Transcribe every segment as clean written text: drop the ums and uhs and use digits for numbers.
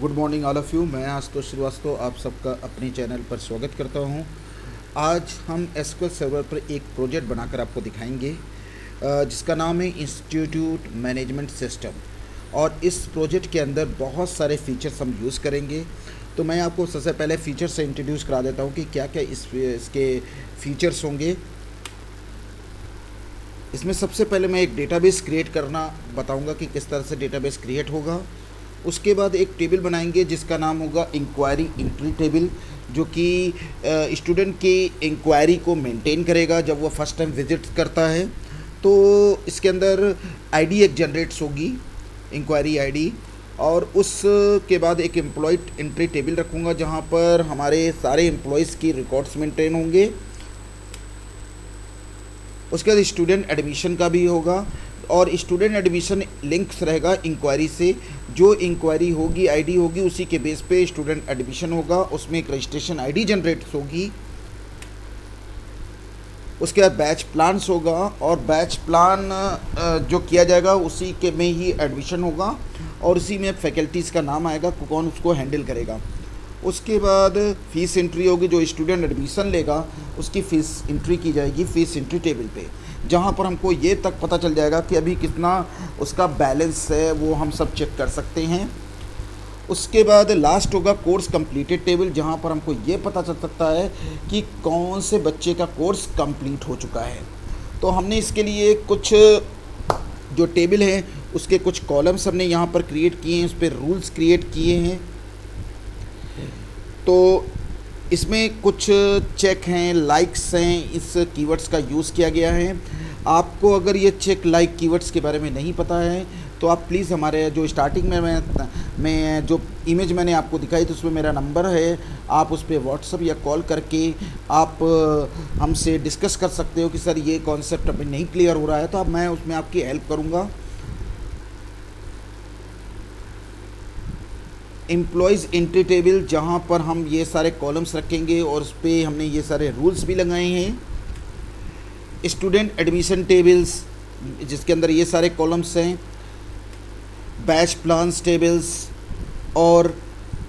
Good morning all of you. मैं आशुतोष श्रीवास्तव आप सबका अपने चैनल पर स्वागत करता हूं। आज हम एसक्यूएल सर्वर पर एक प्रोजेक्ट बनाकर आपको दिखाएंगे जिसका नाम है इंस्टीट्यूट मैनेजमेंट सिस्टम। और इस प्रोजेक्ट के अंदर बहुत सारे फीचर्स हम यूज़ करेंगे। तो मैं आपको सबसे पहले फ़ीचर से इंट्रोड्यूस करा देता हूं कि क्या क्या इसके फ़ीचर्स होंगे। इसमें सबसे पहले मैं एक डेटाबेस क्रिएट करना बताऊंगा कि किस तरह से डेटाबेस क्रिएट होगा। उसके बाद एक टेबल बनाएंगे जिसका नाम होगा इंक्वायरी एंट्री टेबल, जो कि स्टूडेंट की इंक्वायरी को मेंटेन करेगा जब वो फर्स्ट टाइम विज़िट करता है। तो इसके अंदर आईडी एक जनरेट्स होगी, इंक्वायरी आईडी। और उसके बाद एक एम्प्लॉय एंट्री टेबल रखूँगा जहाँ पर हमारे सारे एम्प्लॉयज़ की रिकॉर्ड्स मेंटेन होंगे। उसके बाद स्टूडेंट एडमिशन का भी होगा और स्टूडेंट एडमिशन लिंक्स रहेगा इंक्वायरी से। जो इंक्वायरी होगी आईडी होगी उसी के बेस पे स्टूडेंट एडमिशन होगा। उसमें एक रजिस्ट्रेशन आईडी जनरेट होगी। उसके बाद बैच प्लान्स होगा और बैच प्लान जो किया जाएगा उसी के में ही एडमिशन होगा और उसी में फैकल्टीज़ का नाम आएगा, कौन उसको हैंडल करेगा। उसके बाद फ़ीस एंट्री होगी, जो स्टूडेंट एडमिशन लेगा उसकी फ़ीस एंट्री की जाएगी फ़ीस एंट्री टेबल पे, जहाँ पर हमको ये तक पता चल जाएगा कि अभी कितना उसका बैलेंस है, वो हम सब चेक कर सकते हैं। उसके बाद लास्ट होगा कोर्स कंप्लीटेड टेबल, जहाँ पर हमको ये पता चल सकता है कि कौन से बच्चे का कोर्स कंप्लीट हो चुका है। तो हमने इसके लिए कुछ जो टेबल है उसके कुछ कॉलम्स हमने यहाँ पर क्रिएट किए हैं, उस पर रूल्स क्रिएट किए हैं। तो इसमें कुछ चेक हैं, लाइक्स हैं, इस कीवर्ड्स का यूज़ किया गया है। आपको अगर ये चेक लाइक कीवर्ड्स के बारे में नहीं पता है तो आप प्लीज़ हमारे जो स्टार्टिंग में मैं जो इमेज मैंने आपको दिखाई तो उसमें मेरा नंबर है, आप उस पर व्हाट्सअप या कॉल करके आप हमसे डिस्कस कर सकते हो कि सर ये कॉन्सेप्ट अभी नहीं क्लियर हो रहा है, तो अब मैं उसमें आपकी हेल्प करूँगा। एम्प्लॉयज़ एंट्री टेबल, जहाँ पर हम ये सारे कॉलम्स रखेंगे और उस पर हमने ये सारे रूल्स भी लगाए हैं। स्टूडेंट एडमिशन टेबल्स, जिसके अंदर ये सारे कॉलम्स हैं। बैच प्लान्स टेबल्स और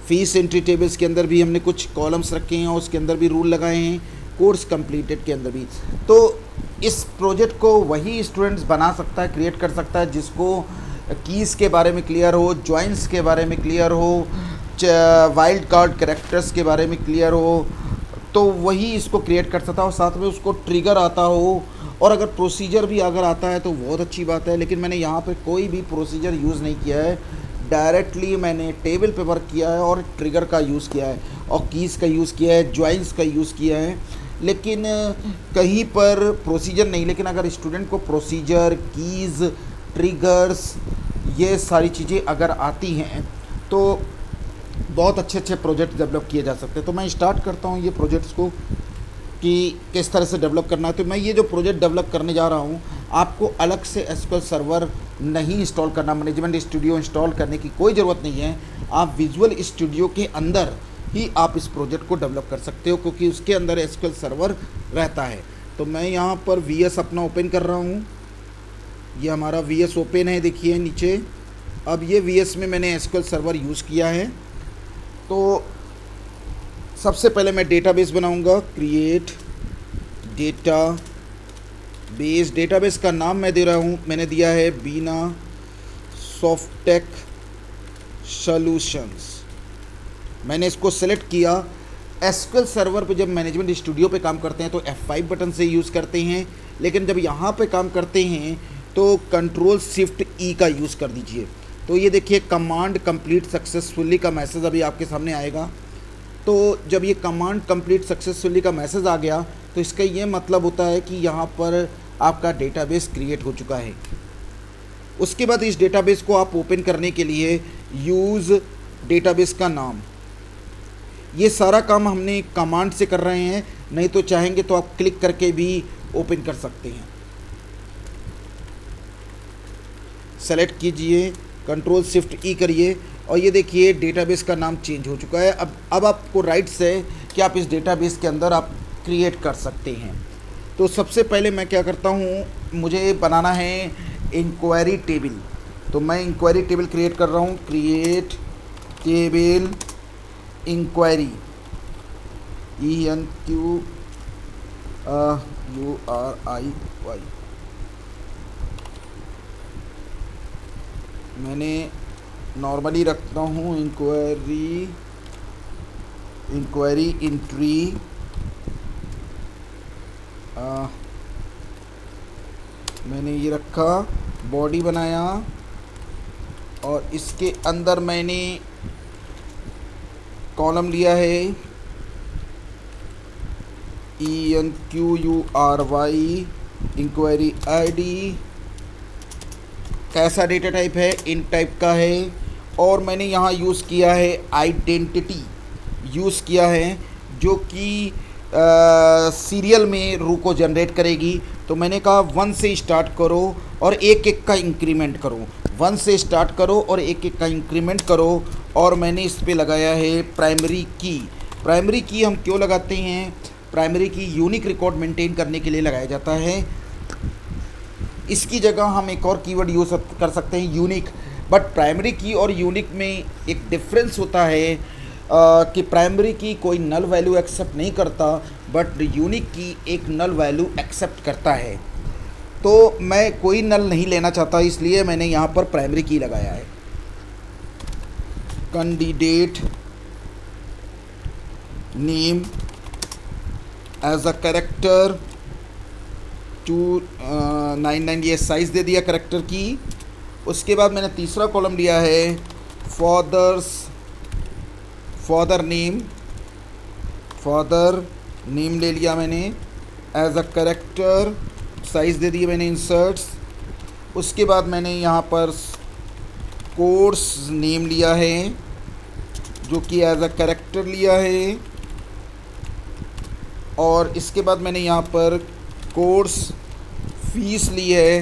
फीस एंट्री टेबल्स के अंदर भी हमने कुछ कॉलम्स रखे हैं और उसके अंदर भी रूल लगाए हैं। कोर्स कंप्लीटेड के अंदर भी। तो इस प्रोजेक्ट को वही स्टूडेंट्स बना सकता है, क्रिएट कर सकता है जिसको कीज़ के बारे में क्लियर हो, जॉइंट्स के बारे में क्लियर हो, वाइल्ड कार्ड कैरेक्टर्स के बारे में क्लियर हो, तो वही इसको क्रिएट कर सकता हो। साथ में उसको ट्रिगर आता हो और अगर प्रोसीजर भी अगर आता है तो बहुत अच्छी बात है। लेकिन मैंने यहाँ पे कोई भी प्रोसीजर यूज़ नहीं किया है, डायरेक्टली मैंने टेबल पे वर्क किया है और ट्रिगर का यूज़ किया है और कीज़ का यूज़ किया है, जॉइंट्स का यूज़ किया है। लेकिन कहीं पर प्रोसीजर नहीं, लेकिन अगर स्टूडेंट को प्रोसीजर, कीज़, ट्रिगर्स, ये सारी चीज़ें अगर आती हैं तो बहुत अच्छे अच्छे प्रोजेक्ट डेवलप किए जा सकते हैं। तो मैं स्टार्ट करता हूँ ये प्रोजेक्ट्स को कि किस तरह से डेवलप करना है। तो मैं ये जो प्रोजेक्ट डेवलप करने जा रहा हूँ, आपको अलग से एसक्यूएल सर्वर नहीं इंस्टॉल करना, मैनेजमेंट स्टूडियो इंस्टॉल करने की कोई ज़रूरत नहीं है। आप विजुअल स्टूडियो के अंदर ही आप इस प्रोजेक्ट को डेवलप कर सकते हो, क्योंकि उसके अंदर एसक्यूएल सर्वर रहता है। तो मैं यहाँ पर वीएस अपना ओपन कर रहा हूँ। ये हमारा वीएस ओपन है, देखिए नीचे। अब ये वीएस में मैंने एसक्यूएल सर्वर यूज़ किया है। तो सबसे पहले मैं डेटाबेस बनाऊंगा, क्रिएट डेटाबेस। डेटाबेस का नाम मैं दे रहा हूँ, मैंने दिया है बीना सॉफ्टेक सॉल्यूशंस। मैंने इसको सेलेक्ट किया। एसक्यूएल सर्वर पे जब मैनेजमेंट स्टूडियो पे काम करते हैं तो F5 बटन से यूज़ करते हैं, लेकिन जब यहाँ पे काम करते हैं तो कंट्रोल शिफ्ट ई का यूज़ कर दीजिए। तो ये देखिए कमांड कंप्लीट सक्सेसफुली का मैसेज अभी आपके सामने आएगा। तो जब ये कमांड कंप्लीट सक्सेसफुली का मैसेज आ गया तो इसका ये मतलब होता है कि यहाँ पर आपका डेटाबेस क्रिएट हो चुका है। उसके बाद इस डेटाबेस को आप ओपन करने के लिए यूज़ डेटाबेस का नाम, ये सारा काम हमने कमांड से कर रहे हैं, नहीं तो चाहेंगे तो आप क्लिक करके भी ओपन कर सकते हैं। सेलेक्ट कीजिए, कंट्रोल शिफ्ट ई करिए और ये देखिए डेटाबेस का नाम चेंज हो चुका है। अब आपको राइट्स है कि आप इस डेटाबेस के अंदर आप क्रिएट कर सकते हैं। तो सबसे पहले मैं क्या करता हूँ, मुझे बनाना है इंक्वायरी टेबल। तो मैं इंक्वायरी टेबल क्रिएट कर रहा हूँ, क्रिएट टेबल इंक्वायरी, ENQURIY, मैंने नॉर्मली रखता हूँ इंक्वायरी इंट्री, मैंने ये रखा, बॉडी बनाया और इसके अंदर मैंने कॉलम लिया है ENQURY इंक्वायरी आईडी। कैसा डेटा टाइप है? इन टाइप का है। और मैंने यहाँ यूज़ किया है आइडेंटिटी यूज़ किया है, जो कि सीरियल में रो को जनरेट करेगी। तो मैंने कहा 1 से स्टार्ट करो और एक एक का इंक्रीमेंट करो, 1 से स्टार्ट करो और एक एक का इंक्रीमेंट करो। और मैंने इस पे लगाया है प्राइमरी की। प्राइमरी की हम क्यों लगाते हैं? प्राइमरी की यूनिक रिकॉर्ड मेंटेन करने के लिए लगाया जाता है। इसकी जगह हम एक और कीवर्ड यूज़ कर सकते हैं, यूनिक। बट प्राइमरी की और यूनिक में एक डिफरेंस होता है कि प्राइमरी की कोई नल वैल्यू एक्सेप्ट नहीं करता, बट यूनिक की एक नल वैल्यू एक्सेप्ट करता है। तो मैं कोई नल नहीं लेना चाहता, इसलिए मैंने यहाँ पर प्राइमरी की लगाया है। Candidate name as a character 299, ये साइज़ दे दिया कैरेक्टर की। उसके बाद मैंने तीसरा कॉलम लिया है फादर नेम ले लिया मैंने एज अ कैरेक्टर, साइज़ दे दिए मैंने इंसर्ट्स। उसके बाद मैंने यहाँ पर कोर्स नेम लिया है, जो कि एज अ कैरेक्टर लिया है। और इसके बाद मैंने यहाँ पर कोर्स फीस ली है,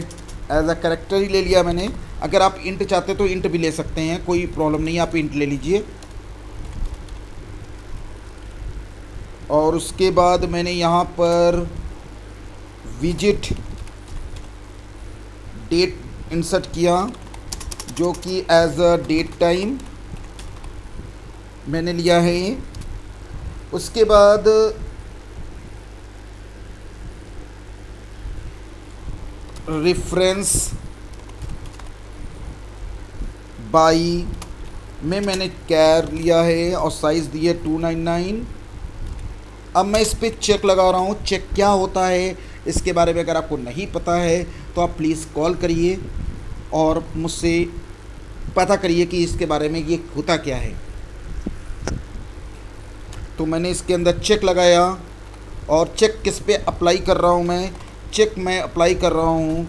एज अ कैरेक्टर ही ले लिया मैंने। अगर आप इंट चाहते तो इंट भी ले सकते हैं, कोई प्रॉब्लम नहीं, आप इंट ले लीजिए। और उसके बाद मैंने यहाँ पर विजिट डेट इंसर्ट किया, जो कि एज अ डेट टाइम मैंने लिया है। उसके बाद रेफरेंस बाई में मैंने कैर लिया है और साइज़ दी है 299। अब मैं इस पर चेक लगा रहा हूँ। चेक क्या होता है इसके बारे में अगर आपको नहीं पता है तो आप प्लीज़ कॉल करिए और मुझसे पता करिए कि इसके बारे में ये होता क्या है। तो मैंने इसके अंदर चेक लगाया और चेक किस पे अप्लाई कर रहा हूँ मैं? चेक मैं अप्लाई कर रहा हूँ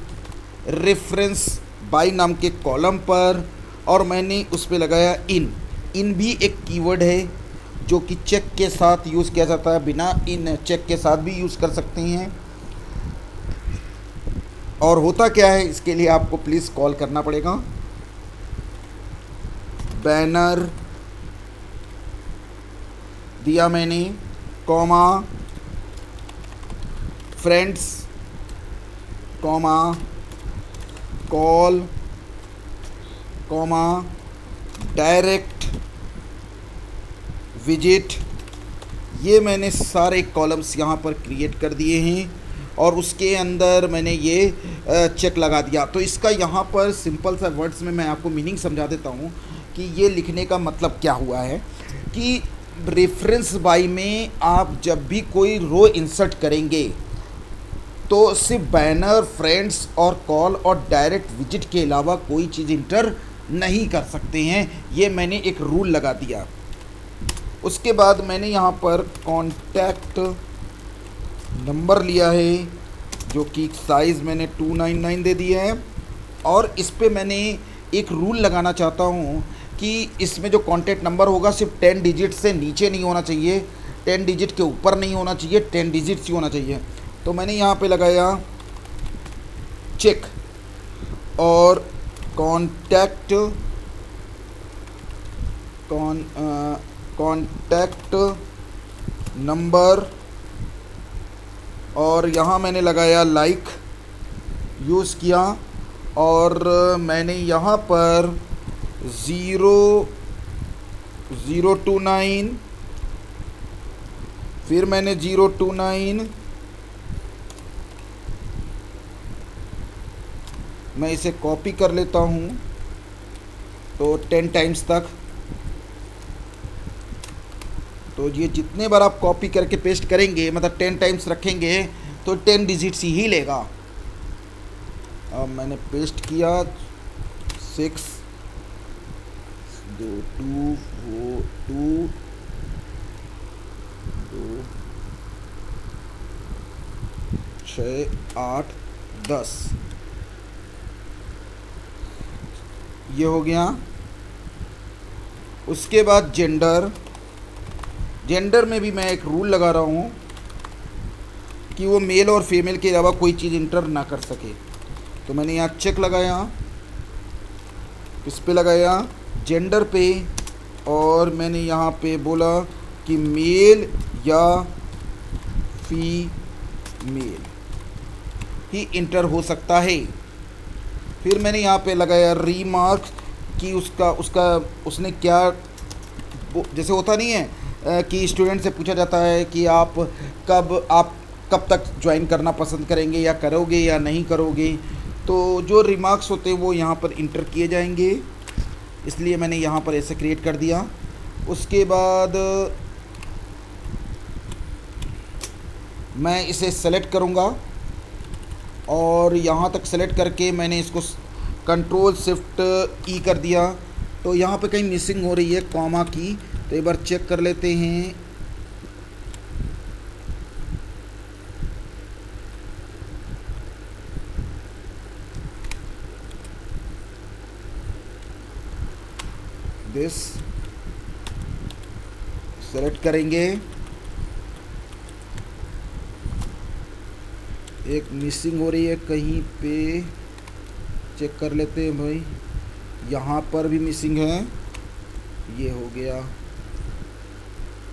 रेफरेंस बाई नाम के कॉलम पर, और मैंने उस पे लगाया इन भी एक कीवर्ड है जो कि चेक के साथ यूज़ किया जाता है, बिना इन चेक के साथ भी यूज़ कर सकते हैं। और होता क्या है इसके लिए आपको प्लीज़ कॉल करना पड़ेगा। बैनर दिया मैंने, comma friends, comma call, comma direct visit. ये मैंने सारे कॉलम्स यहाँ पर क्रिएट कर दिए हैं और उसके अंदर मैंने ये चेक लगा दिया। तो इसका यहाँ पर सिंपल सा वर्ड्स में मैं आपको मीनिंग समझा देता हूँ कि ये लिखने का मतलब क्या हुआ है। कि रेफरेंस बाई में आप जब भी कोई रो इंसर्ट करेंगे तो सिर्फ बैनर, फ्रेंड्स और कॉल और डायरेक्ट विजिट के अलावा कोई चीज़ इंटर नहीं कर सकते हैं। ये मैंने एक रूल लगा दिया। उसके बाद मैंने यहाँ पर कॉन्टैक्ट नंबर लिया है, जो कि साइज़ मैंने 299 दे दिया है। और इस पे मैंने एक रूल लगाना चाहता हूँ कि इसमें जो कॉन्टैक्ट नंबर होगा सिर्फ 10 डिजिट से नीचे नहीं होना चाहिए, 10 डिजिट के ऊपर नहीं होना चाहिए, 10 डिजिट्स ही होना चाहिए। तो मैंने यहाँ पे लगाया चेक और कॉन्टैक्ट नंबर, और यहाँ मैंने लगाया लाइक यूज़ किया। और मैंने यहाँ पर 029, फिर मैंने 029, मैं इसे कॉपी कर लेता हूँ तो 10 टाइम्स तक। तो ये जितने बार आप कॉपी करके पेस्ट करेंगे, मतलब 10 टाइम्स रखेंगे तो 10 डिजिट्स ही लेगा। अब मैंने पेस्ट किया 6 2 2 4 2 2 6 8 10, ये हो गया। उसके बाद जेंडर में भी मैं एक रूल लगा रहा हूँ कि वो मेल और फीमेल के अलावा कोई चीज़ इंटर ना कर सके। तो मैंने यहाँ चेक लगाया, इस पे लगाया जेंडर पे, और मैंने यहाँ पे बोला कि मेल या फीमेल ही इंटर हो सकता है। फिर मैंने यहाँ पे लगाया रीमार्क कि उसने क्या, जैसे होता नहीं है कि स्टूडेंट से पूछा जाता है कि आप कब तक ज्वाइन करना पसंद करेंगे, या करोगे या नहीं करोगे, तो जो रिमार्क्स होते हैं वो यहाँ पर इंटर किए जाएंगे। इसलिए मैंने यहाँ पर ऐसे क्रिएट कर दिया। उसके बाद मैं इसे सेलेक्ट करूँगा और यहाँ तक सेलेक्ट करके मैंने इसको कंट्रोल शिफ्ट ई कर दिया। तो यहाँ पे कहीं मिसिंग हो रही है कॉमा की, तो एक बार चेक कर लेते हैं। दिस सेलेक्ट करेंगे, एक मिसिंग हो रही है कहीं पे, चेक कर लेते हैं भाई। यहाँ पर भी मिसिंग है, ये हो गया।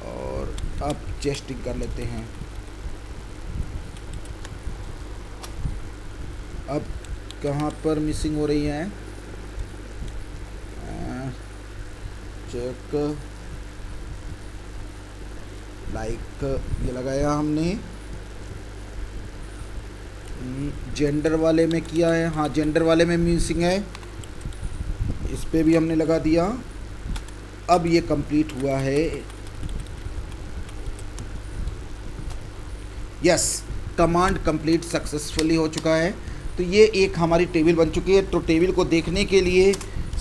और अब चेस्टिंग कर लेते हैं। अब कहाँ पर मिसिंग हो रही है, चेक, लाइक ये लगाया हमने। जेंडर वाले में किया है, हाँ जेंडर वाले में मिसिंग है, इस पे भी हमने लगा दिया। अब ये कंप्लीट हुआ है। यस, कमांड कंप्लीट सक्सेसफुली हो चुका है। तो ये एक हमारी टेबल बन चुकी है। तो टेबल को देखने के लिए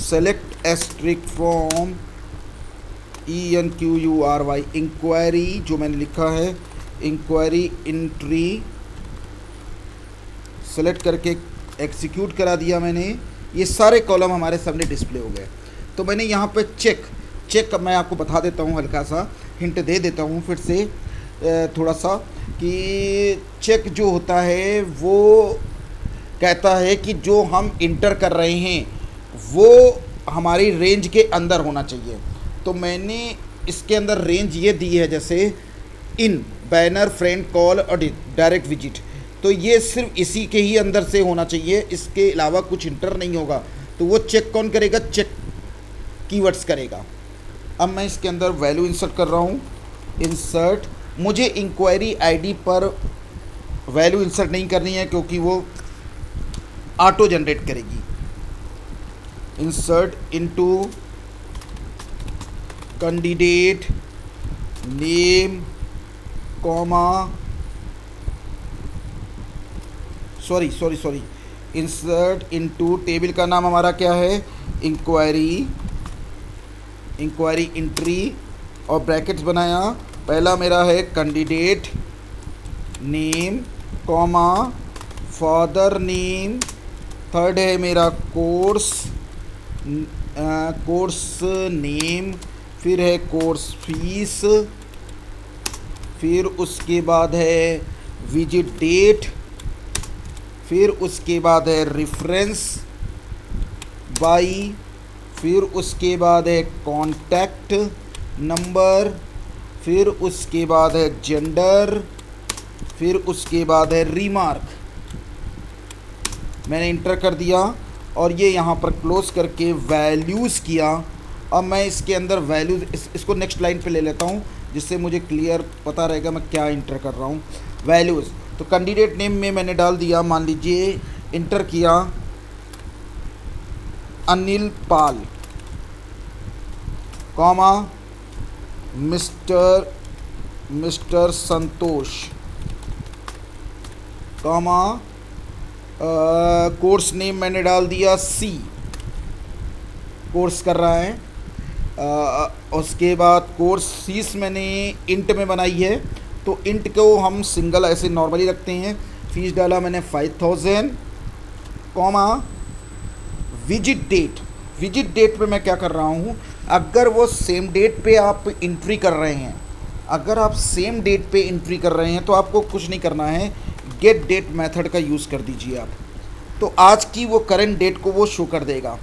select asterisk from ENQURY inquiry, जो मैंने लिखा है इंक्वायरी एंट्री, सेलेक्ट करके एग्जीक्यूट करा दिया मैंने। ये सारे कॉलम हमारे सामने डिस्प्ले हो गए। तो मैंने यहाँ पे चेक मैं आपको बता देता हूँ, हल्का सा हिंट दे देता हूँ फिर से थोड़ा सा, कि चेक जो होता है वो कहता है कि जो हम इंटर कर रहे हैं वो हमारी रेंज के अंदर होना चाहिए। तो मैंने इसके अंदर रेंज ये दी है, जैसे इन बैनर, फ्रेंड, कॉल और डायरेक्ट विजिट, तो ये सिर्फ इसी के ही अंदर से होना चाहिए, इसके अलावा कुछ इंटर नहीं होगा। तो वो चेक कौन करेगा, चेक कीवर्ड्स करेगा। अब मैं इसके अंदर वैल्यू इंसर्ट कर रहा हूँ, इंसर्ट। मुझे इंक्वायरी आईडी पर वैल्यू इंसर्ट नहीं करनी है क्योंकि वो ऑटो जनरेट करेगी। Insert into candidate name comma, sorry insert into, table का नाम हमारा क्या है, इंक्वायरी एंट्री, और ब्रैकेट्स बनाया। पहला मेरा है candidate name comma father name, third है मेरा कोर्स नेम, फिर है कोर्स फीस, फिर उसके बाद है विजिट डेट, फिर उसके बाद है रेफरेंस बाई, फिर उसके बाद है कॉन्टैक्ट नंबर, फिर उसके बाद है जेंडर, फिर उसके बाद है रीमार्क। मैंने इंटर कर दिया और ये यहाँ पर क्लोज करके वैल्यूज़ किया। अब मैं इसके अंदर वैल्यूज इसको नेक्स्ट लाइन पे ले लेता हूँ, जिससे मुझे क्लियर पता रहेगा मैं क्या इंटर कर रहा हूँ। वैल्यूज़, तो कैंडिडेट नेम में मैंने डाल दिया, मान लीजिए इंटर किया अनिल पाल, कॉमा मिस्टर संतोष, कॉमा कोर्स नेम मैंने डाल दिया सी, कोर्स कर रहा है। उसके बाद कोर्स फीस मैंने इंट में बनाई है, तो इंट को हम सिंगल ऐसे नॉर्मली रखते हैं। फीस डाला मैंने 5000, कॉमा विजिट डेट पे मैं क्या कर रहा हूँ, अगर वो सेम डेट पे आप एंट्री कर रहे हैं, अगर आप सेम डेट पे एंट्री कर रहे हैं तो आपको कुछ नहीं करना है, गेट डेट मेथड का यूज़ कर दीजिए आप, तो आज की वो करंट डेट को वो शो कर देगा।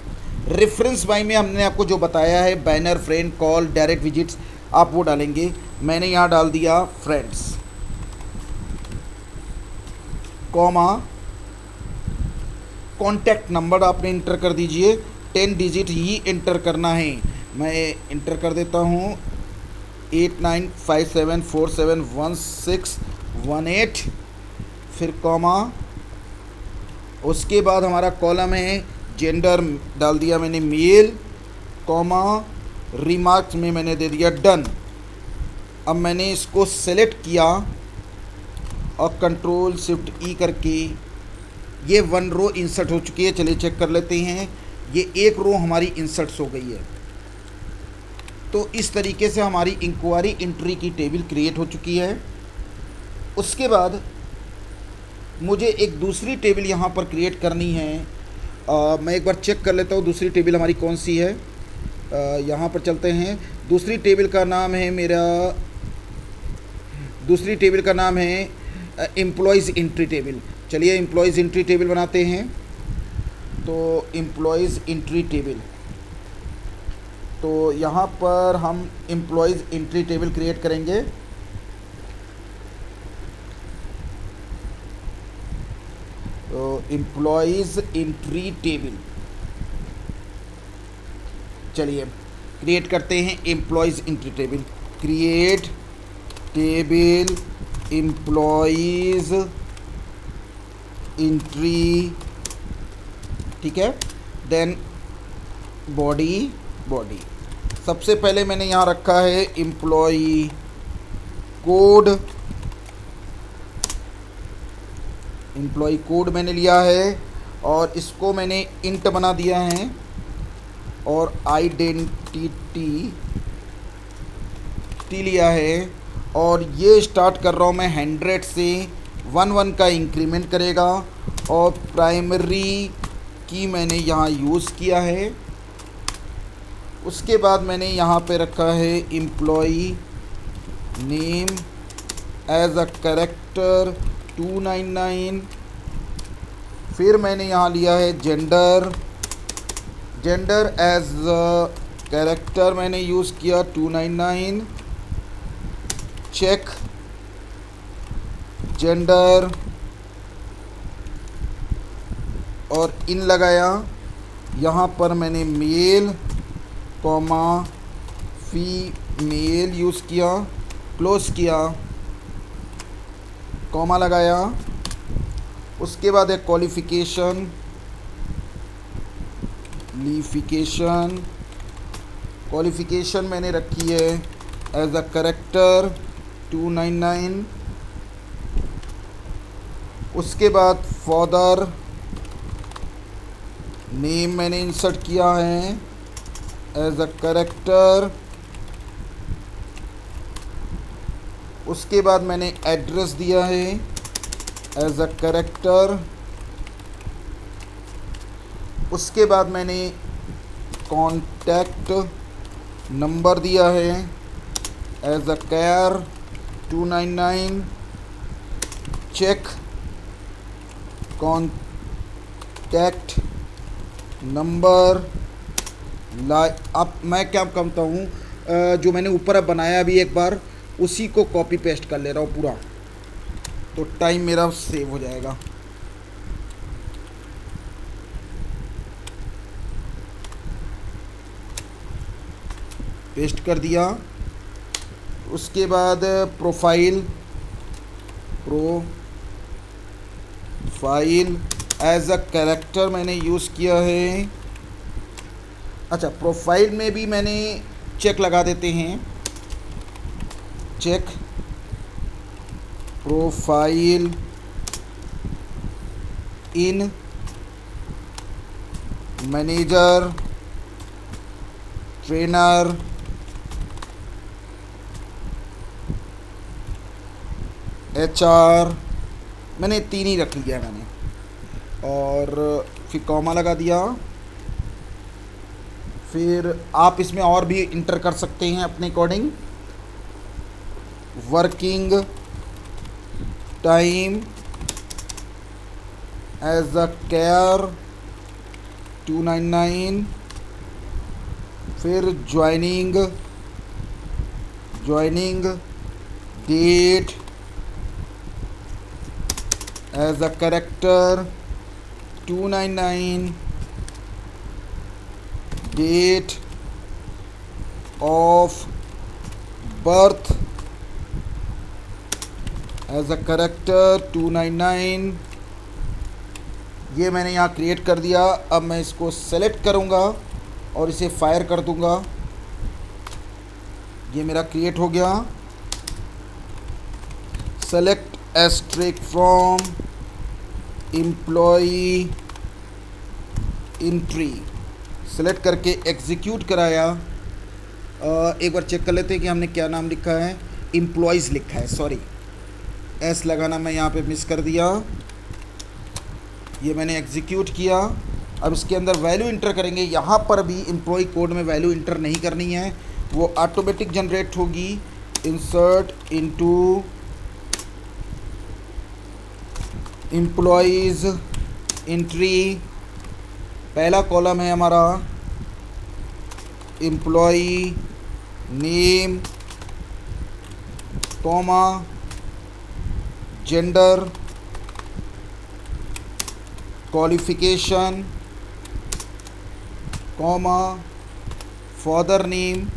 रेफरेंस बाय में हमने आपको जो बताया है, banner, friend, call, direct visits, आप वो डालेंगे। मैंने यहाँ डाल दिया फ्रेंड्स, कॉमा कॉन्टैक्ट नंबर आपने इंटर कर दीजिए, 10 डिजिट ही इंटर करना है। मैं इंटर कर देता हूँ 8957471618, फिर कॉमा, उसके बाद हमारा कॉलम है जेंडर, डाल दिया मैंने मेल, कॉमा रिमार्क्स में मैंने दे दिया डन। अब मैंने इसको सेलेक्ट किया और कंट्रोल शिफ्ट ई करके ये 1 रो इंसर्ट हो चुकी है। चलिए चेक कर लेते हैं, ये 1 रो हमारी इंसर्ट्स हो गई है। तो इस तरीके से हमारी इंक्वायरी एंट्री की टेबल क्रिएट हो चुकी है। उसके बाद मुझे एक दूसरी टेबल यहाँ पर क्रिएट करनी है। मैं एक बार चेक कर लेता हूँ दूसरी टेबल हमारी कौन सी है। यहाँ पर चलते हैं, दूसरी टेबल का नाम है एम्प्लॉयज़ एंट्री टेबल। चलिए एम्प्लॉयज़ एंट्री टेबल बनाते हैं। तो एम्प्लॉयज़ एंट्री टेबल, तो यहाँ पर हम एम्प्लॉयज़ एंट्री टेबल क्रिएट करेंगे। तो एम्प्लॉयज़ एंट्री टेबल, चलिए क्रिएट करते हैं employees entry table. Create table employees entry, ठीक है। देन बॉडी, सबसे पहले मैंने यहाँ रखा है एम्प्लॉई कोड मैंने लिया है और इसको मैंने इंट बना दिया है, और आइडेंटिटी लिया है, और ये स्टार्ट कर रहा हूँ मैं 100 से 1 का इंक्रीमेंट करेगा, और प्राइमरी की मैंने यहाँ यूज़ किया है। उसके बाद मैंने यहाँ पे रखा है employee name as a character 299, फिर मैंने यहाँ लिया है जेंडर एज अ कैरेक्टर मैंने यूज़ किया 299, चेक जेंडर और इन लगाया। यहाँ पर मैंने मेल कॉमा फीमेल यूज़ किया, क्लोज किया, कॉमा लगाया। उसके बाद एक क्वालिफ़िकेशन मैंने रखी है एज अ कैरेक्टर 299। उसके बाद फादर नेम मैंने इंसर्ट किया है एज अ कैरेक्टर। उसके बाद मैंने एड्रेस दिया है एज अ कैरेक्टर। उसके बाद मैंने कॉन्टैक्ट नंबर दिया है as a char 299, check contact number. अब मैं क्या करता हूँ, जो मैंने ऊपर अब बनाया अभी एक बार उसी को कॉपी पेस्ट कर ले रहा हूँ पूरा, तो टाइम मेरा सेव हो जाएगा। पेस्ट कर दिया। उसके बाद प्रोफाइल एज अ कैरेक्टर मैंने यूज़ किया है। अच्छा, प्रोफाइल में भी मैंने चेक लगा देते हैं, check profile in manager trainer HR, मैंने 3 ही रख लिया मैंने, और फिर कॉमा लगा दिया। फिर आप इसमें और भी इंटर कर सकते हैं अपने according. Working time as a care 299। फिर joining date as a character 299। Date of birth as a character 299। ये मैंने यहाँ क्रिएट कर दिया। अब मैं इसको सेलेक्ट करूँगा और इसे फायर कर दूँगा। ये मेरा क्रिएट हो गया। Select asterisk from employee entry, select करके एग्जीक्यूट कराया। एक बार चेक कर लेते हैं कि हमने क्या नाम लिखा है। एम्प्लॉयज़ लिखा है, सॉरी, एस लगाना मैं यहाँ पे मिस कर दिया। ये मैंने एग्जीक्यूट किया। अब इसके अंदर वैल्यू इंटर करेंगे। यहाँ पर भी एम्प्लॉय कोड में वैल्यू इंटर नहीं करनी है, वो ऑटोमेटिक जनरेट होगी। इंसर्ट इनटू एम्प्लॉयज़ एंट्री, पहला कॉलम है हमारा employee name, comma gender, qualification, comma father name,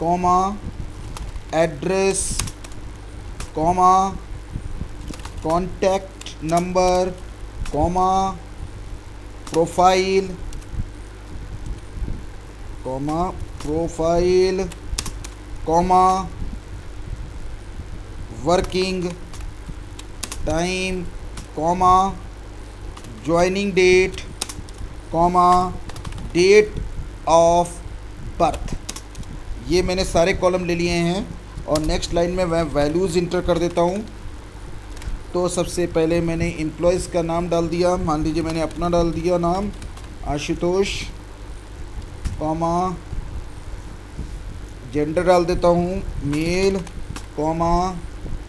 comma address, comma contact number, comma profile, comma working time, comma joining date, comma date of birth. ये मैंने सारे column ले लिए हैं। और नेक्स्ट लाइन में मैं वैल्यूज़ इंटर कर देता हूँ। तो सबसे पहले मैंने एम्प्लॉयज़ का नाम डाल दिया। मान लीजिए मैंने अपना डाल दिया नाम आशुतोष, कॉमा जेंडर डाल देता हूँ male, comma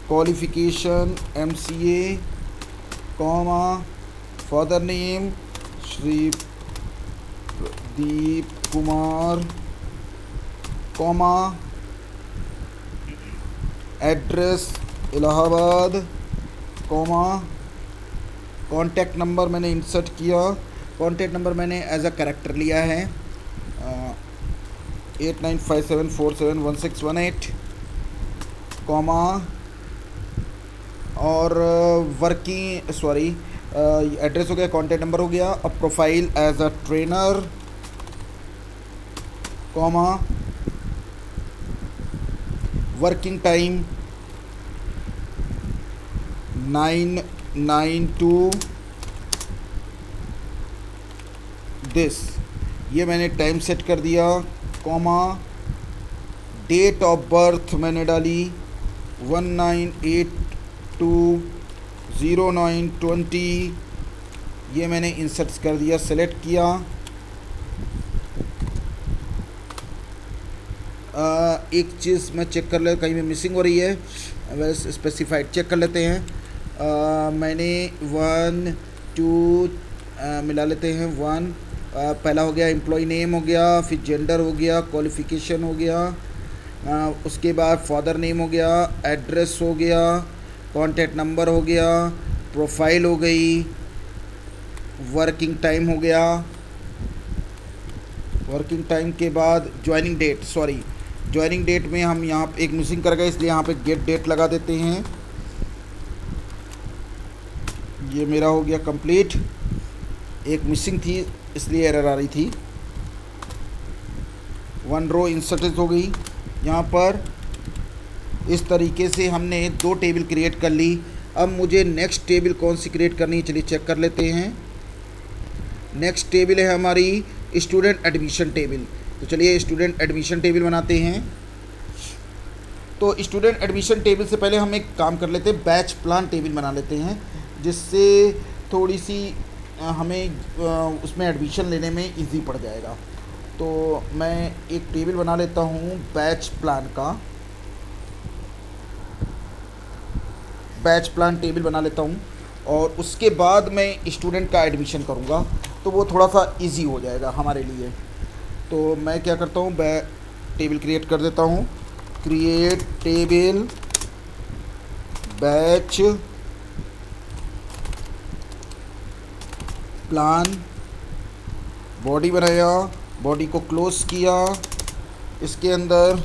qualification MCA, comma father name Shri Pradeep Kumar, comma address Allahabad, comma contact number मैंने इंसर्ट किया। कॉन्टैक्ट नंबर मैंने एज अ कैरेक्टर लिया है 8957471618, कॉमा और वर्किंग सॉरी एड्रेस हो गया, कॉन्टैक्ट नंबर हो गया। अब profile as a trainer, comma working time 9 to this, ये मैंने टाइम सेट कर दिया, कॉमा डेट ऑफ बर्थ मैंने डाली 19820920, ये मैंने इंसर्ट कर दिया, सेलेक्ट किया। एक चीज़ मैं चेक कर ले, कहीं में मिसिंग हो रही है, वैसे स्पेसिफाइड चेक कर लेते हैं। मैंने 1 2 मिला लेते हैं। 1 पहला हो गया एम्प्लॉय नेम हो गया, फिर जेंडर हो गया, क्वालिफ़िकेशन हो गया, उसके बाद फादर नेम हो गया, एड्रेस हो गया, कॉन्टैक्ट नंबर हो गया, प्रोफाइल हो गई, वर्किंग टाइम हो गया, वर्किंग टाइम के बाद joining date, sorry joining date में हम यहाँ एक मिसिंग कर गए, इसलिए यहाँ पे गेट डेट लगा देते हैं। ये मेरा हो गया कंप्लीट, एक मिसिंग थी इसलिए एरर आ रही थी। 1 रो इंसर्टेड हो गई। यहाँ पर इस तरीके से हमने 2 टेबल क्रिएट कर ली। अब मुझे नेक्स्ट टेबल कौन सी क्रिएट करनी है, चलिए चेक कर लेते हैं। नेक्स्ट टेबल है हमारी स्टूडेंट एडमिशन टेबल। तो चलिए स्टूडेंट एडमिशन टेबल बनाते हैं। तो स्टूडेंट एडमिशन टेबल से पहले हम एक काम कर लेते हैं, बैच प्लान टेबल बना लेते हैं, जिससे थोड़ी सी हमें उसमें एडमिशन लेने में इजी पड़ जाएगा। तो मैं एक टेबल बना लेता हूँ बैच प्लान का, बैच प्लान टेबल बना लेता हूँ और उसके बाद मैं स्टूडेंट का एडमिशन करूँगा, तो वो थोड़ा सा इजी हो जाएगा हमारे लिए। तो मैं क्या करता हूँ, टेबल क्रिएट कर देता हूँ, create table batch plan, body बनाया, बॉडी को क्लोज किया, इसके अंदर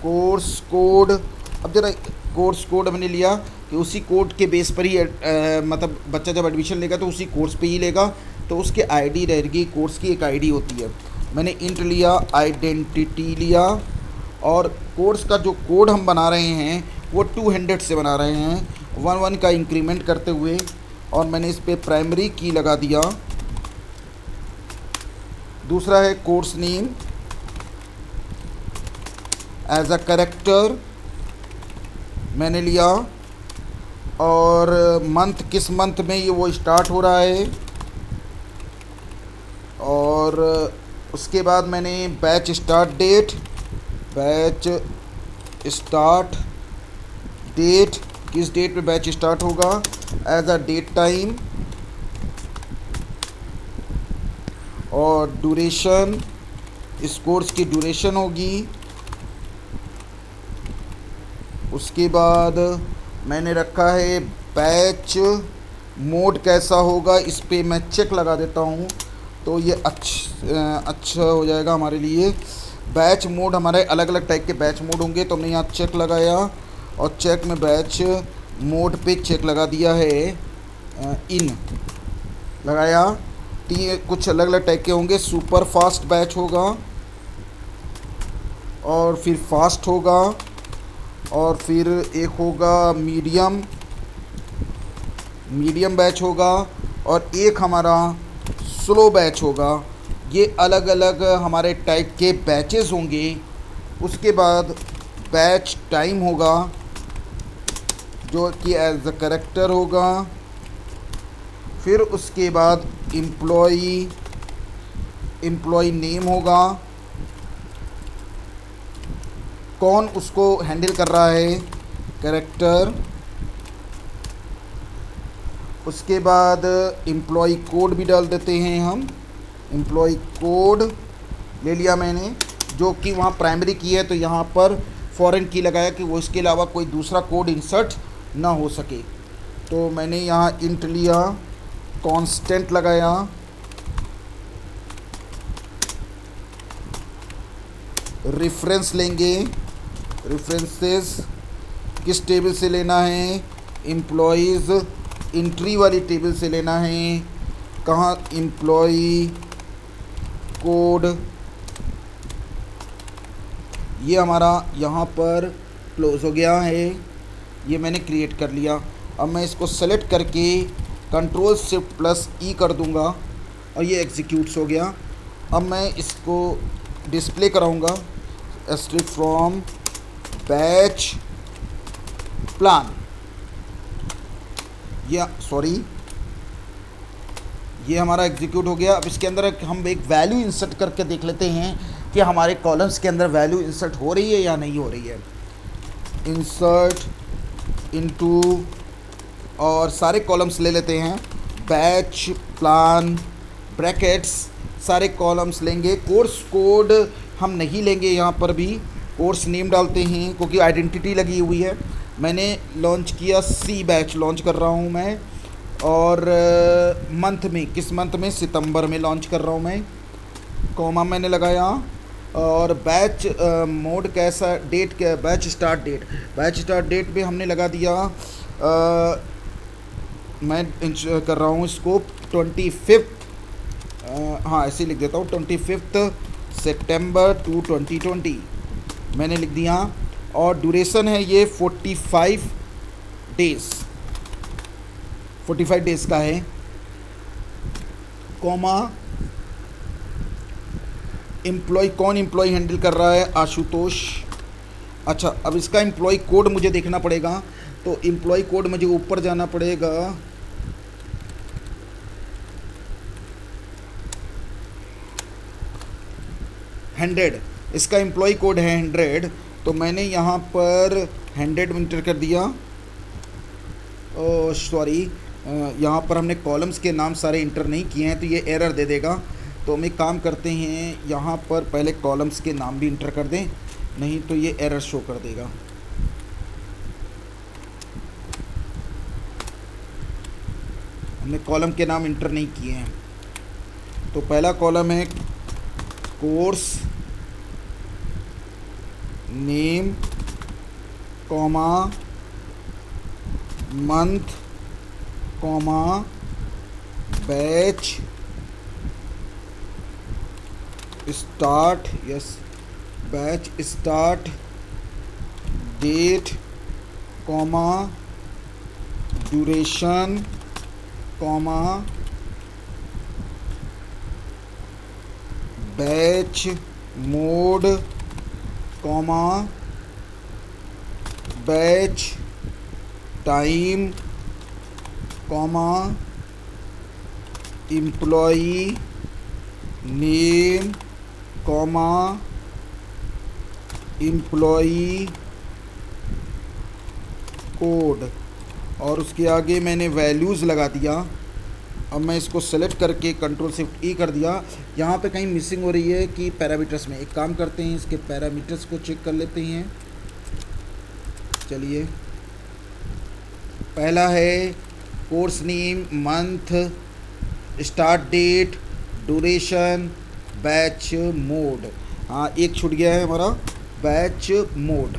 कोर्स कोड। अब जरा कोर्स कोड हमने लिया कि उसी कोड के बेस पर ही मतलब बच्चा जब एडमिशन लेगा तो उसी कोर्स पे ही लेगा, तो उसके आईडी रहेगी, कोर्स की एक आईडी होती है। मैंने इंट लिया, आइडेंटिटी लिया, और कोर्स का जो कोड हम बना रहे हैं वो 200 से बना रहे हैं, 1 का इंक्रीमेंट करते हुए। और मैंने इस पे प्राइमरी की लगा दिया। दूसरा है course name as a character मैंने लिया, और मंथ किस मंथ में ये वो स्टार्ट हो रहा है। और उसके बाद मैंने batch start date, batch start date, किस डेट पे बैच स्टार्ट होगा, एज अ डेट टाइम, और ड्यूरेशन, इस कोर्स की ड्यूरेशन होगी। उसके बाद मैंने रखा है बैच मोड कैसा होगा, इस पे मैं चेक लगा देता हूँ, तो ये अच्छा हो जाएगा हमारे लिए। बैच मोड, हमारे अलग अलग टाइप के बैच मोड होंगे, तो हमने यहाँ चेक लगाया और चेक में बैच मोड पे चेक लगा दिया है, इन लगाया। कुछ अलग अलग टाइप के होंगे, सुपर फास्ट बैच होगा, और फिर फास्ट होगा, और फिर एक होगा मीडियम बैच होगा, और एक हमारा स्लो बैच होगा। ये अलग अलग हमारे टाइप के बैचेस होंगे। उसके बाद बैच टाइम होगा जो कि एज अ कैरेक्टर होगा। फिर उसके बाद एम्प्लॉई नेम होगा, कौन उसको हैंडल कर रहा है, कैरेक्टर। उसके बाद एम्प्लॉई कोड भी डाल देते हैं हम, एम्प्लॉई कोड ले लिया मैंने, जो कि वहाँ प्राइमरी की है, तो यहाँ पर फॉरेन की लगाया कि वो इसके अलावा कोई दूसरा कोड इंसर्ट ना हो सके। तो मैंने यहाँ इंट लिया, कांस्टेंट लगाया, रेफरेंस लेंगे, रेफरेंसेस किस टेबल से लेना है, एम्प्लॉयज़ एंट्री वाली टेबल से लेना है। कहाँ, एम्प्लॉई कोड, ये हमारा यहाँ पर क्लोज हो गया है, ये मैंने क्रिएट कर लिया। अब मैं इसको सेलेक्ट करके Ctrl+Shift+E कर दूंगा और ये एग्जीक्यूट्स हो गया। अब मैं इसको डिस्प्ले कराऊंगा, स्ट्रिप फ्रॉम बैच प्लान, ये हमारा एग्जीक्यूट हो गया। अब इसके अंदर हम एक वैल्यू इंसर्ट करके देख लेते हैं कि हमारे कॉलम्स के अंदर वैल्यू इंसर्ट हो रही है या नहीं हो रही है। इंसर्ट इनटू, और सारे कॉलम्स ले लेते हैं, बैच प्लान ब्रैकेट्स, सारे कॉलम्स लेंगे। कोर्स कोड हम नहीं लेंगे, यहाँ पर भी कोर्स नेम डालते हैं क्योंकि आइडेंटिटी लगी हुई है। मैंने लॉन्च किया, सी बैच लॉन्च कर रहा हूँ मैं, और मंथ में, किस मंथ में, सितंबर में लॉन्च कर रहा हूँ मैं। कॉमा मैंने लगाया, और बैच मोड कैसा, डेट क्या, बैच स्टार्ट डेट पे हमने लगा दिया, मैं कर रहा हूँ इसको 25, हाँ ऐसे ही लिख देता हूँ, 25 सितंबर 2020 मैंने लिख दिया। और ड्यूरेशन है ये 45 डेज़ का है, कॉमा एम्प्लॉय, कौन एम्प्लॉय हैंडल कर रहा है, आशुतोष। अच्छा, अब इसका एम्प्लॉय कोड मुझे देखना पड़ेगा, तो एम्प्लॉय कोड मुझे ऊपर जाना पड़ेगा, हंड्रेड, इसका एम्प्लॉय कोड है 100, तो मैंने यहाँ पर 100 इंटर कर दिया। ओ सॉरी, यहाँ पर हमने कॉलम्स के नाम सारे इंटर नहीं किए हैं, तो ये एरर दे देगा। तो हम एक काम करते हैं, यहाँ पर पहले कॉलम्स के नाम भी इंटर कर दें, नहीं तो ये एरर शो कर देगा। हमने कॉलम के नाम इंटर नहीं किए हैं, तो पहला कॉलम है course name, comma month, comma batch start, yes batch start date, comma duration, comma batch mode, comma batch time, comma employee name, comma employee code, और उसके आगे मैंने वैल्यूज़ लगा दिया। अब मैं इसको सेलेक्ट करके कंट्रोल शिफ्ट ई कर दिया। यहाँ पे कहीं मिसिंग हो रही है कि पैरामीटर्स में, एक काम करते हैं, इसके पैरामीटर्स को चेक कर लेते हैं। चलिए, पहला है course name, month, start date, duration, batch mode. हाँ, एक छूट गया है हमारा, बैच मोड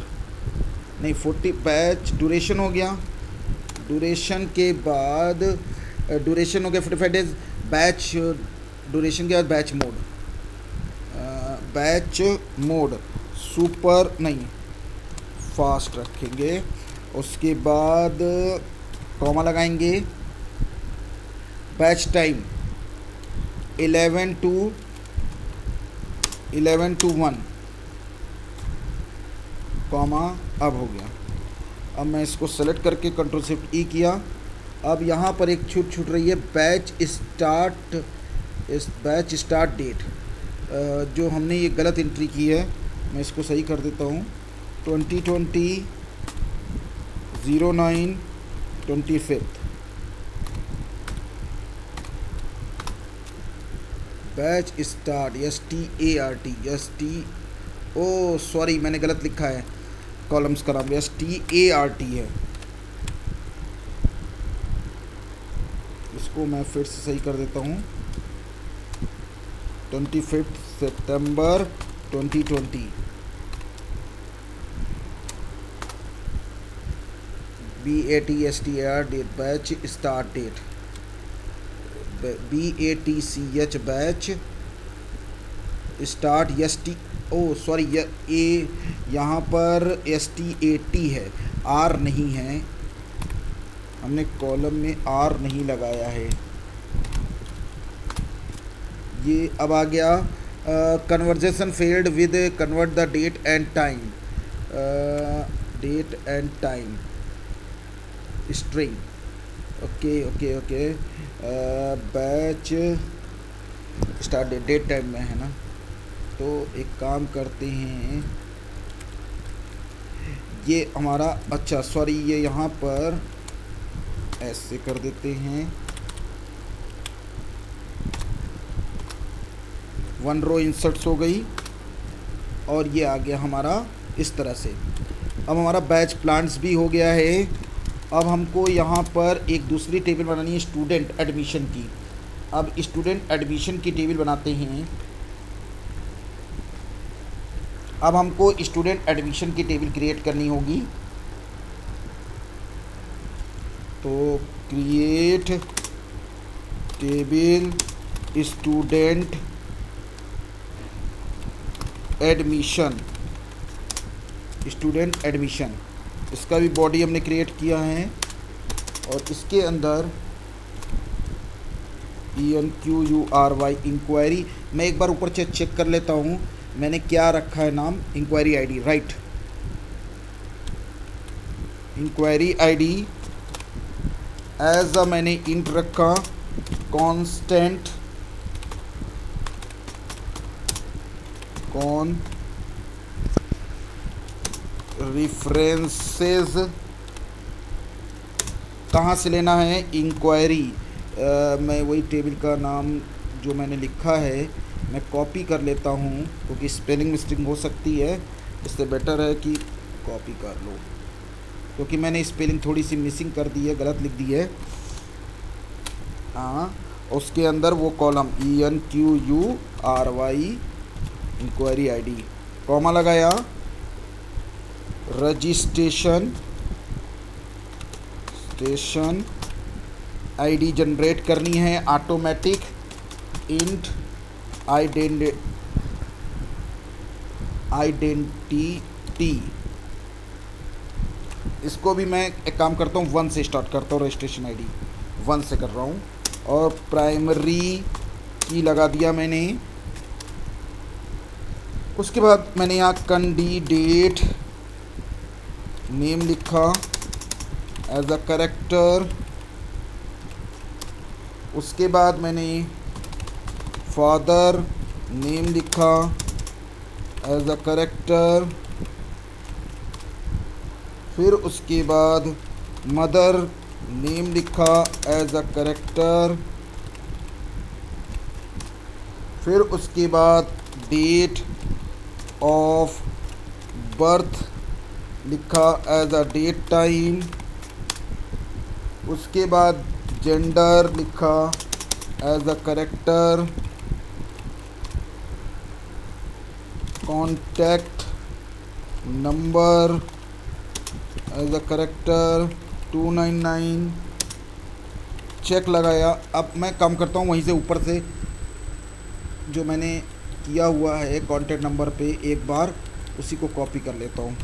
नहीं, 40 बैच ड्यूरेशन हो गया। ड्यूरेशन के बाद ड्यूरेशन हो गया 45 डेज, बैच ड्यूरेशन के बाद batch mode, batch mode super नहीं, फास्ट रखेंगे। उसके बाद कॉमा लगाएंगे, बैच टाइम 11 to 1, कॉमा अब हो गया। अब मैं इसको सेलेक्ट करके कंट्रोल शिफ्ट ई किया। अब यहाँ पर एक छूट रही है, बैच स्टार्ट डेट, जो हमने ये गलत एंट्री की है, मैं इसको सही कर देता हूँ। 2020-09-25 बैच स्टार्ट, START, ओ सॉरी मैंने गलत लिखा है, कॉलम्स का नाम START है। इसको मैं फिर से सही कर देता हूँ, 25 सितंबर 2020, BATSTAR date, batch start date, BATCH batch start, oh sorry ए यहाँ पर STAT है, R नहीं है, हमने कॉलम में R नहीं लगाया है। ये अब आ गया, conversion failed with convert the date and time string, okay batch start date time में है ना, तो एक काम करते हैं, ये हमारा, अच्छा सॉरी ये यहाँ पर ऐसे कर देते हैं, 1 रो इंसर्ट्स हो गई, और ये आ गया हमारा इस तरह से। अब हमारा बैच प्लान्स भी हो गया है। अब हमको यहाँ पर एक दूसरी टेबल बनानी है, स्टूडेंट एडमिशन की। अब स्टूडेंट एडमिशन की टेबल बनाते हैं, अब हमको स्टूडेंट एडमिशन की टेबल क्रिएट करनी होगी। तो create table student admission, student admission, इसका भी बॉडी हमने क्रिएट किया है। और इसके अंदर ENQURY इंक्वायरी, मैं एक बार ऊपर चेक कर लेता हूँ मैंने क्या रखा है नाम, inquiry ID, right. Inquiry ID as a मैंने इंट रखा कांस्टेंट कौन रेफरेंसेस, कहाँ से लेना है, इंक्वायरी। मैं वही टेबल का नाम जो मैंने लिखा है मैं कॉपी कर लेता हूँ, क्योंकि स्पेलिंग मिस्टेक हो सकती है, इससे बेटर है कि कॉपी कर लो, क्योंकि मैंने स्पेलिंग थोड़ी सी मिसिंग कर दी है, गलत लिख दी है। हाँ, उसके अंदर वो column ENQURY enquiry ID, comma लगाया, रजिस्ट्रेशन स्टेशन आईडी जनरेट करनी है ऑटोमेटिक इंट आइडेंटिटी। इसको भी मैं एक काम करता हूँ 1 से स्टार्ट करता हूँ, रजिस्ट्रेशन आईडी 1 से कर रहा हूँ। और प्राइमरी की लगा दिया मैंने। उसके बाद मैंने यहाँ कैंडिडेट नेम लिखा एज अ कैरेक्टर। उसके बाद मैंने फादर नेम लिखा एज अ कैरेक्टर। फिर उसके बाद मदर नेम लिखा एज अ कैरेक्टर। फिर उसके बाद डेट ऑफ बर्थ लिखा एज अ डेट टाइम। उसके बाद जेंडर लिखा as a character. Contact number as a character 299। Check लगाया। अब मैं काम करता हूँ वहीं से ऊपर से जो मैंने किया हुआ है कॉन्टैक्ट नंबर पे, एक बार उसी को कॉपी कर लेता हूँ।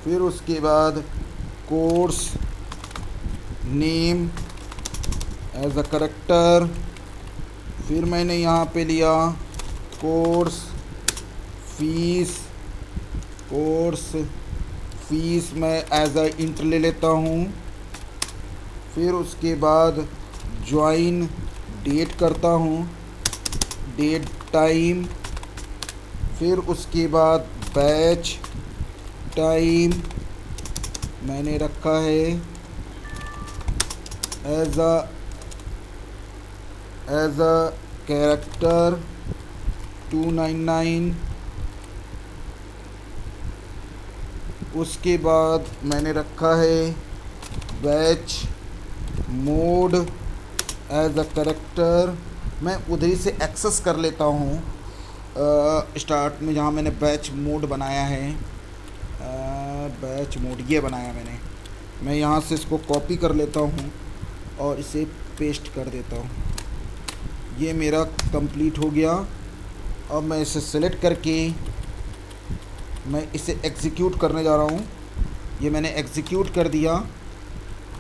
फिर उसके बाद course name as a character. फिर मैंने यहाँ पे लिया कोर्स फीस मैं एज अ इंट ले लेता हूँ। फिर उसके बाद ज्वाइन डेट करता हूँ, डेट टाइम। फिर उसके बाद बैच टाइम मैंने रखा है एज अ कैरेक्टर 299। उसके बाद मैंने रखा है batch mode as a character. मैं उधर से एक्सेस कर लेता हूँ स्टार्ट में, जहाँ मैंने बैच मोड बनाया है। बैच मोड ये बनाया मैं यहाँ से इसको कॉपी कर लेता हूँ और इसे पेस्ट कर देता हूँ। ये मेरा कंप्लीट हो गया। अब मैं इसे सेलेक्ट करके मैं इसे एग्जीक्यूट करने जा रहा हूँ। ये मैंने एग्जीक्यूट कर दिया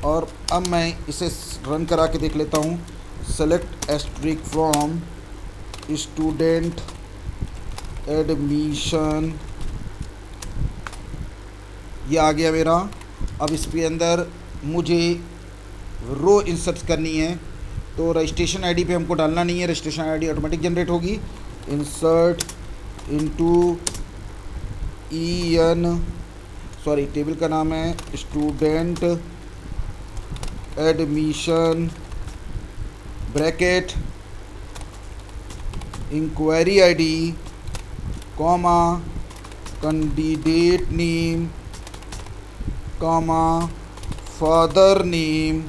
और अब मैं इसे रन करा के देख लेता हूँ। Select asterisk from student admission, ये आ गया मेरा। अब इसके अंदर मुझे रो इंसर्ट करनी है, तो रजिस्ट्रेशन आईडी पे हमको डालना नहीं है, रजिस्ट्रेशन आईडी ऑटोमेटिक जनरेट होगी। इंसर्ट इनटू टेबल का नाम है student admission bracket enquiry ID comma candidate name comma father name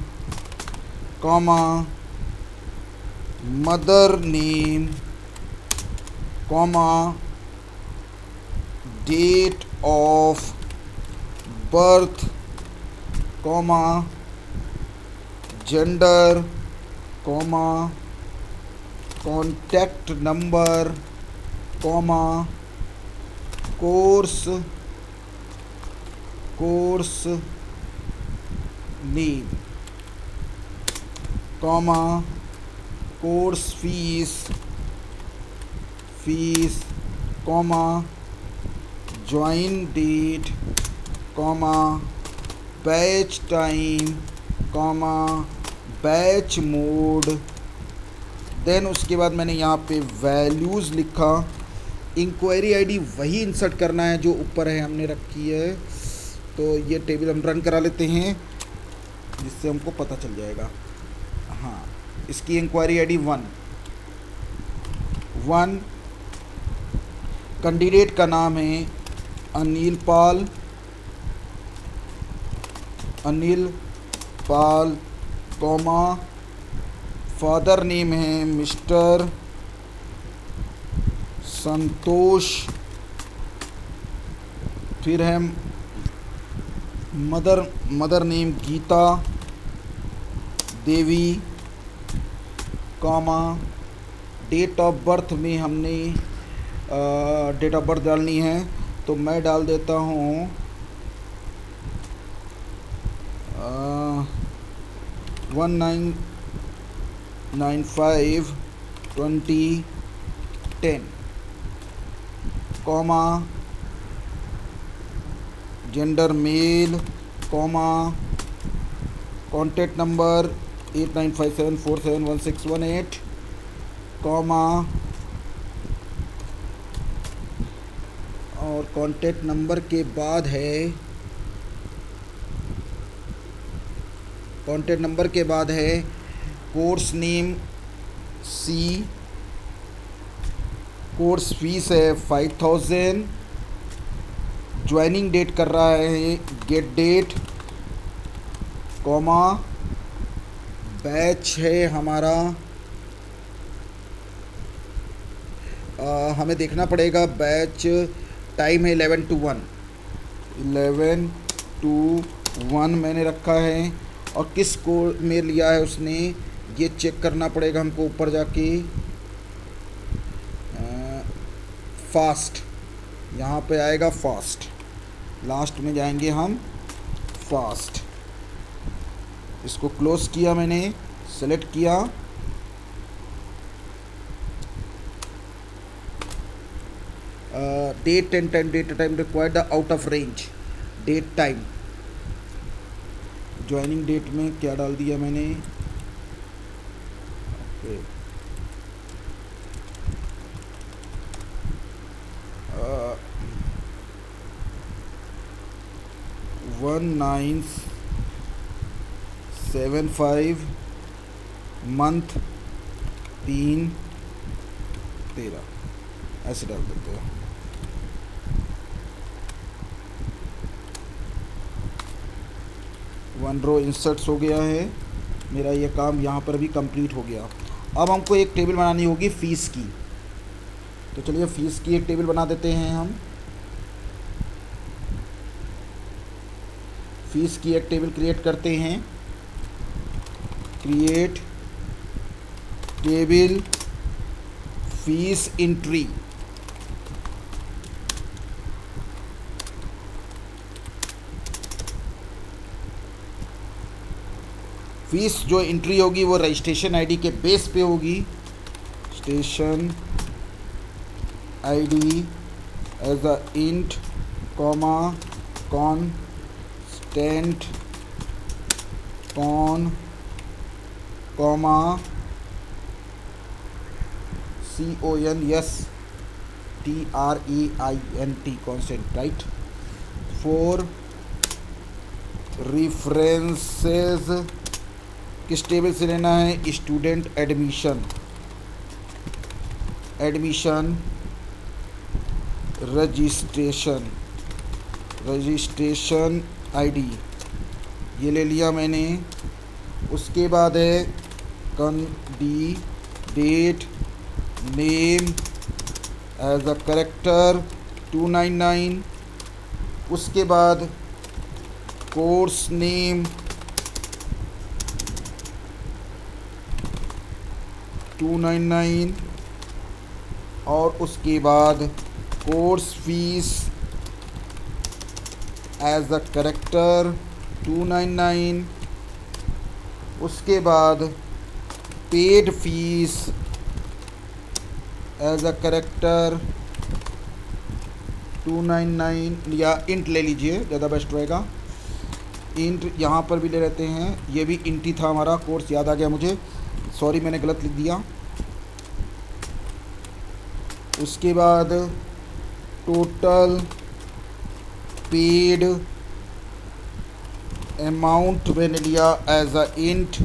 comma mother name comma date of birth comma gender comma contact number comma course name comma course fees comma join date comma batch time comma batch mode. Then उसके बाद मैंने यहाँ पे values लिखा। Inquiry ID वही insert करना है जो ऊपर है हमने रखी है। तो ये टेबल हम रन करा लेते हैं जिससे हमको पता चल जाएगा। हाँ, इसकी इंक्वायरी आईडी 1 कैंडिडेट का नाम है Anil Pal comma father name है मिस्टर संतोष। फिर है mother name Geeta Devi comma date of birth में हमने डेट ऑफ बर्थ डालनी है। तो मैं डाल देता हूँ 1995-2010 comma gender male comma contact number 8957471618 comma और कॉन्टैक्ट नंबर के बाद है कोर्स नेम सी, कोर्स फीस है 5000, ज्वाइनिंग डेट कर रहा है गेट डेट कॉमा बैच है हमारा। हमें देखना पड़ेगा बैच टाइम है 11 to 1 मैंने रखा है। और किस को में लिया है उसने ये चेक करना पड़ेगा हमको ऊपर जाके। फास्ट यहाँ पे आएगा, फास्ट लास्ट में जाएंगे हम फास्ट। इसको क्लोज किया, मैंने सेलेक्ट किया। Date and time required out of range date time. Joining date में क्या डाल दिया मैंने, ओके 1975 मंथ 3/13 ऐसे डाल देते हैं। वन रो इंसर्ट्स हो गया है मेरा। ये काम यहाँ पर भी कंप्लीट हो गया। अब हमको एक टेबल बनानी होगी फ़ीस की। तो चलिए फ़ीस की एक टेबल बना देते हैं हम। फ़ीस की एक टेबल क्रिएट करते हैं। Create table fees entry. Fees जो एंट्री होगी वो रजिस्ट्रेशन आईडी के बेस पे होगी। Station ID as a int comma constant con comma CONSTRAINT constant, right. For references किस टेबल से लेना है, स्टूडेंट एडमिशन रजिस्ट्रेशन आईडी ये ले लिया मैंने। उसके बाद है date, name as a character 299, उसके बाद कोर्स नेम 299 और उसके बाद course fees as a character 299, उसके बाद paid fees as a character 299 या इंट ले लीजिए, ज़्यादा बेस्ट रहेगा। इंट यहाँ पर भी ले लेते हैं, ये भी इंट ही था हमारा कोर्स, याद आ गया मुझे, सॉरी मैंने गलत लिख दिया। उसके बाद टोटल पेड अमाउंट मैंने लिया एज अ इंट,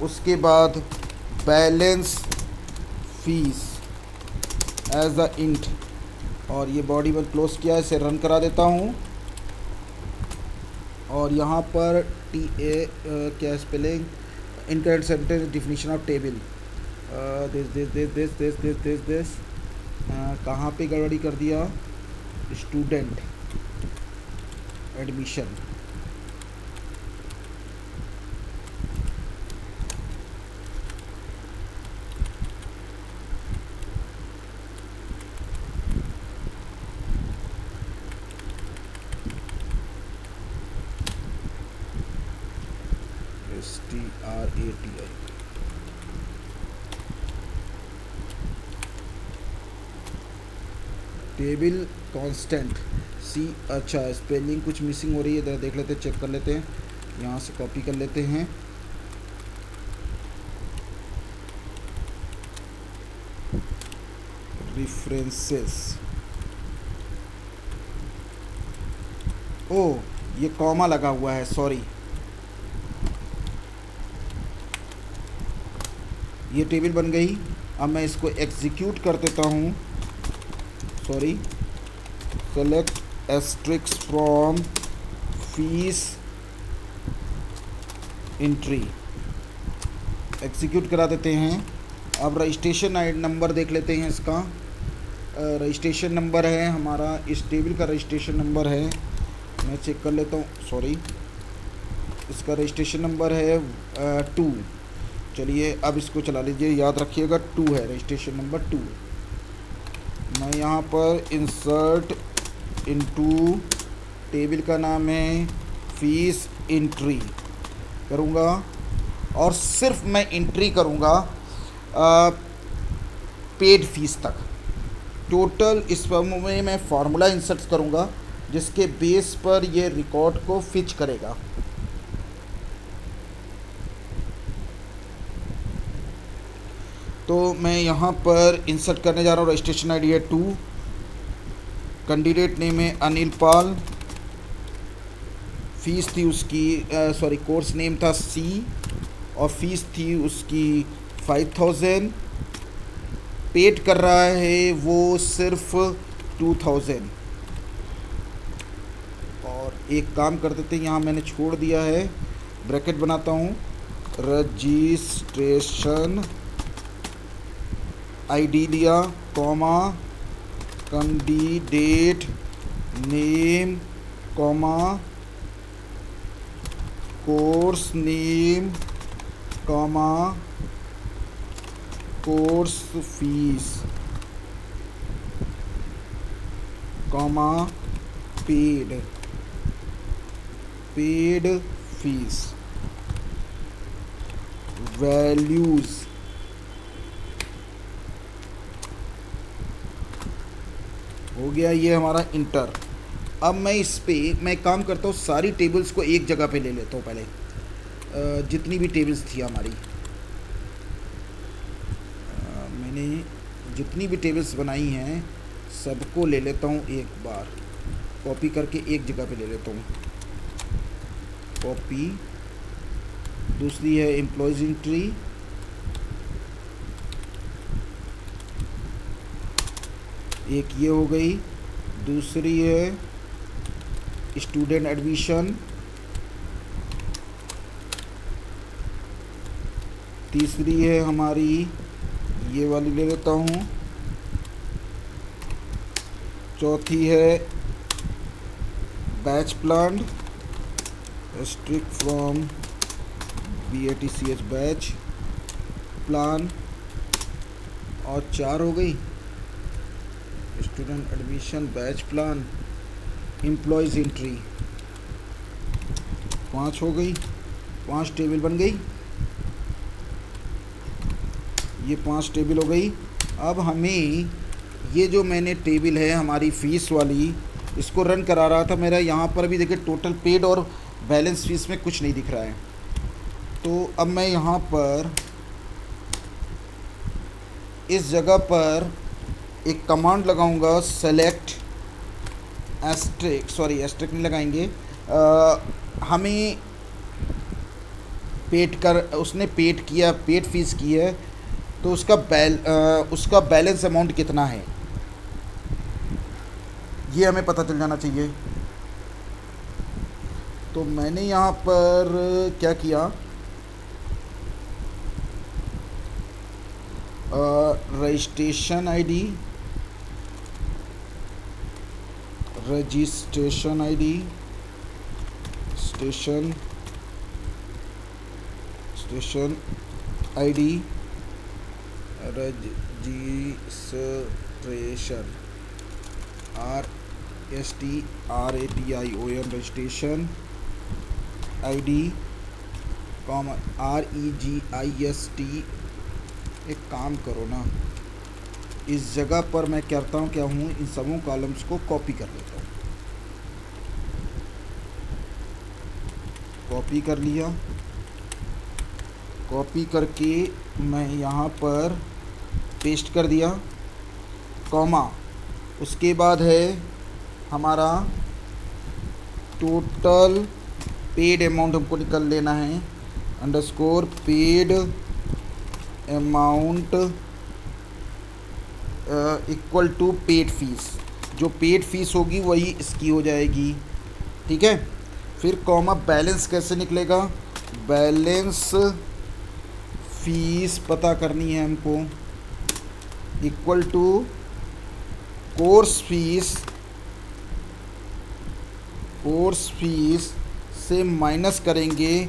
उसके बाद balance fees as a int, और ये बॉडी में क्लोज किया, इसे रन करा देता हूँ। और यहाँ पर क्या spelling, incorrect sentence, definition of table, this कहाँ पे गड़बड़ी कर दिया, student admission, STRATI, table constant सी। अच्छा, स्पेलिंग कुछ मिसिंग हो रही है, इधर देख लेते हैं, चेक कर लेते हैं, यहाँ से कॉपी कर लेते हैं। रेफरेंसेस, ओ ये कॉमा लगा हुआ है, सॉरी, ये टेबल बन गई। अब मैं इसको एग्जीक्यूट कर देता हूँ, sorry, select asterisks from fees entry, execute करा देते हैं। अब रजिस्ट्रेशन नंबर देख लेते हैं इसका। रजिस्ट्रेशन नंबर है हमारा, इस टेबल का रजिस्ट्रेशन नंबर है, मैं चेक कर लेता हूँ, सॉरी, इसका रजिस्ट्रेशन नंबर है 2। चलिए अब इसको चला लीजिए, याद रखिएगा 2 है रजिस्ट्रेशन नंबर 2। मैं यहाँ पर इंसर्ट इनटू, टेबल का नाम है फीस एंट्री करूँगा, और सिर्फ मैं एंट्री करूँगा पेड फीस तक। टोटल इस में मैं फार्मूला इंसर्ट करूँगा जिसके बेस पर ये रिकॉर्ड को फिच करेगा। तो मैं यहाँ पर इंसर्ट करने जा रहा हूँ, रजिस्ट्रेशन आईडी है 2, कैंडिडेट नेम है अनिल पाल, फीस थी उसकी सॉरी कोर्स नेम था C और फीस थी उसकी 5000, पेड कर रहा है वो सिर्फ 2000। और एक काम कर देते हैं, यहाँ मैंने छोड़ दिया है, ब्रैकेट बनाता हूँ, रजिस्ट्रेशन आईडी लिया, comma, candidate name, comma, course name, comma, course fees, comma, paid fees, values, हो गया ये हमारा इंटर। अब मैं इस पे मैं काम करता हूँ, सारी टेबल्स को एक जगह पे ले लेता हूँ पहले, जितनी भी टेबल्स थी हमारी, मैंने जितनी भी टेबल्स बनाई हैं सबको ले लेता हूँ एक बार, कॉपी करके एक जगह पे ले लेता हूँ, कॉपी। दूसरी है एम्प्लॉयज़ एंट्री, एक ये हो गई। दूसरी है स्टूडेंट एडमिशन, तीसरी है हमारी, ये वाली ले लेता हूँ। चौथी है batch plan, strict from BATCH batch plan. और 4 हो गई, student admission batch plan, employees entry. 5 हो गई, 5 टेबल बन गई, ये 5 टेबल हो गई। अब हमें ये जो मैंने टेबल है हमारी फ़ीस वाली, इसको रन करा रहा था मेरा, यहाँ पर भी देखिए टोटल पेड और बैलेंस फ़ीस में कुछ नहीं दिख रहा है। तो अब मैं यहाँ पर इस जगह पर एक कमांड लगाऊंगा, सेलेक्ट एस्ट्रिक नहीं लगाएंगे, हमें उसने पेड किया, पेड फीस की है, तो उसका बैलेंस अमाउंट कितना है ये हमें पता चल जाना चाहिए। तो मैंने यहाँ पर क्या किया, registration ID station ID registration RSTRATION registration ID REGIST। एक काम करो ना, इस जगह पर मैं करता हूँ क्या हूँ, इन सबों कॉलम्स को कॉपी कर लेता हूँ। कॉपी कर लिया, कॉपी करके मैं यहाँ पर पेस्ट कर दिया, कॉमा, उसके बाद है हमारा टोटल पेड अमाउंट हमको निकल लेना है, underscore paid amount equal to paid fees. जो पेड फीस होगी वही इसकी हो जाएगी, ठीक है। फिर कॉमा, बैलेंस कैसे निकलेगा, बैलेंस फीस पता करनी है हमको, इक्वल टू कोर्स फीस से माइनस करेंगे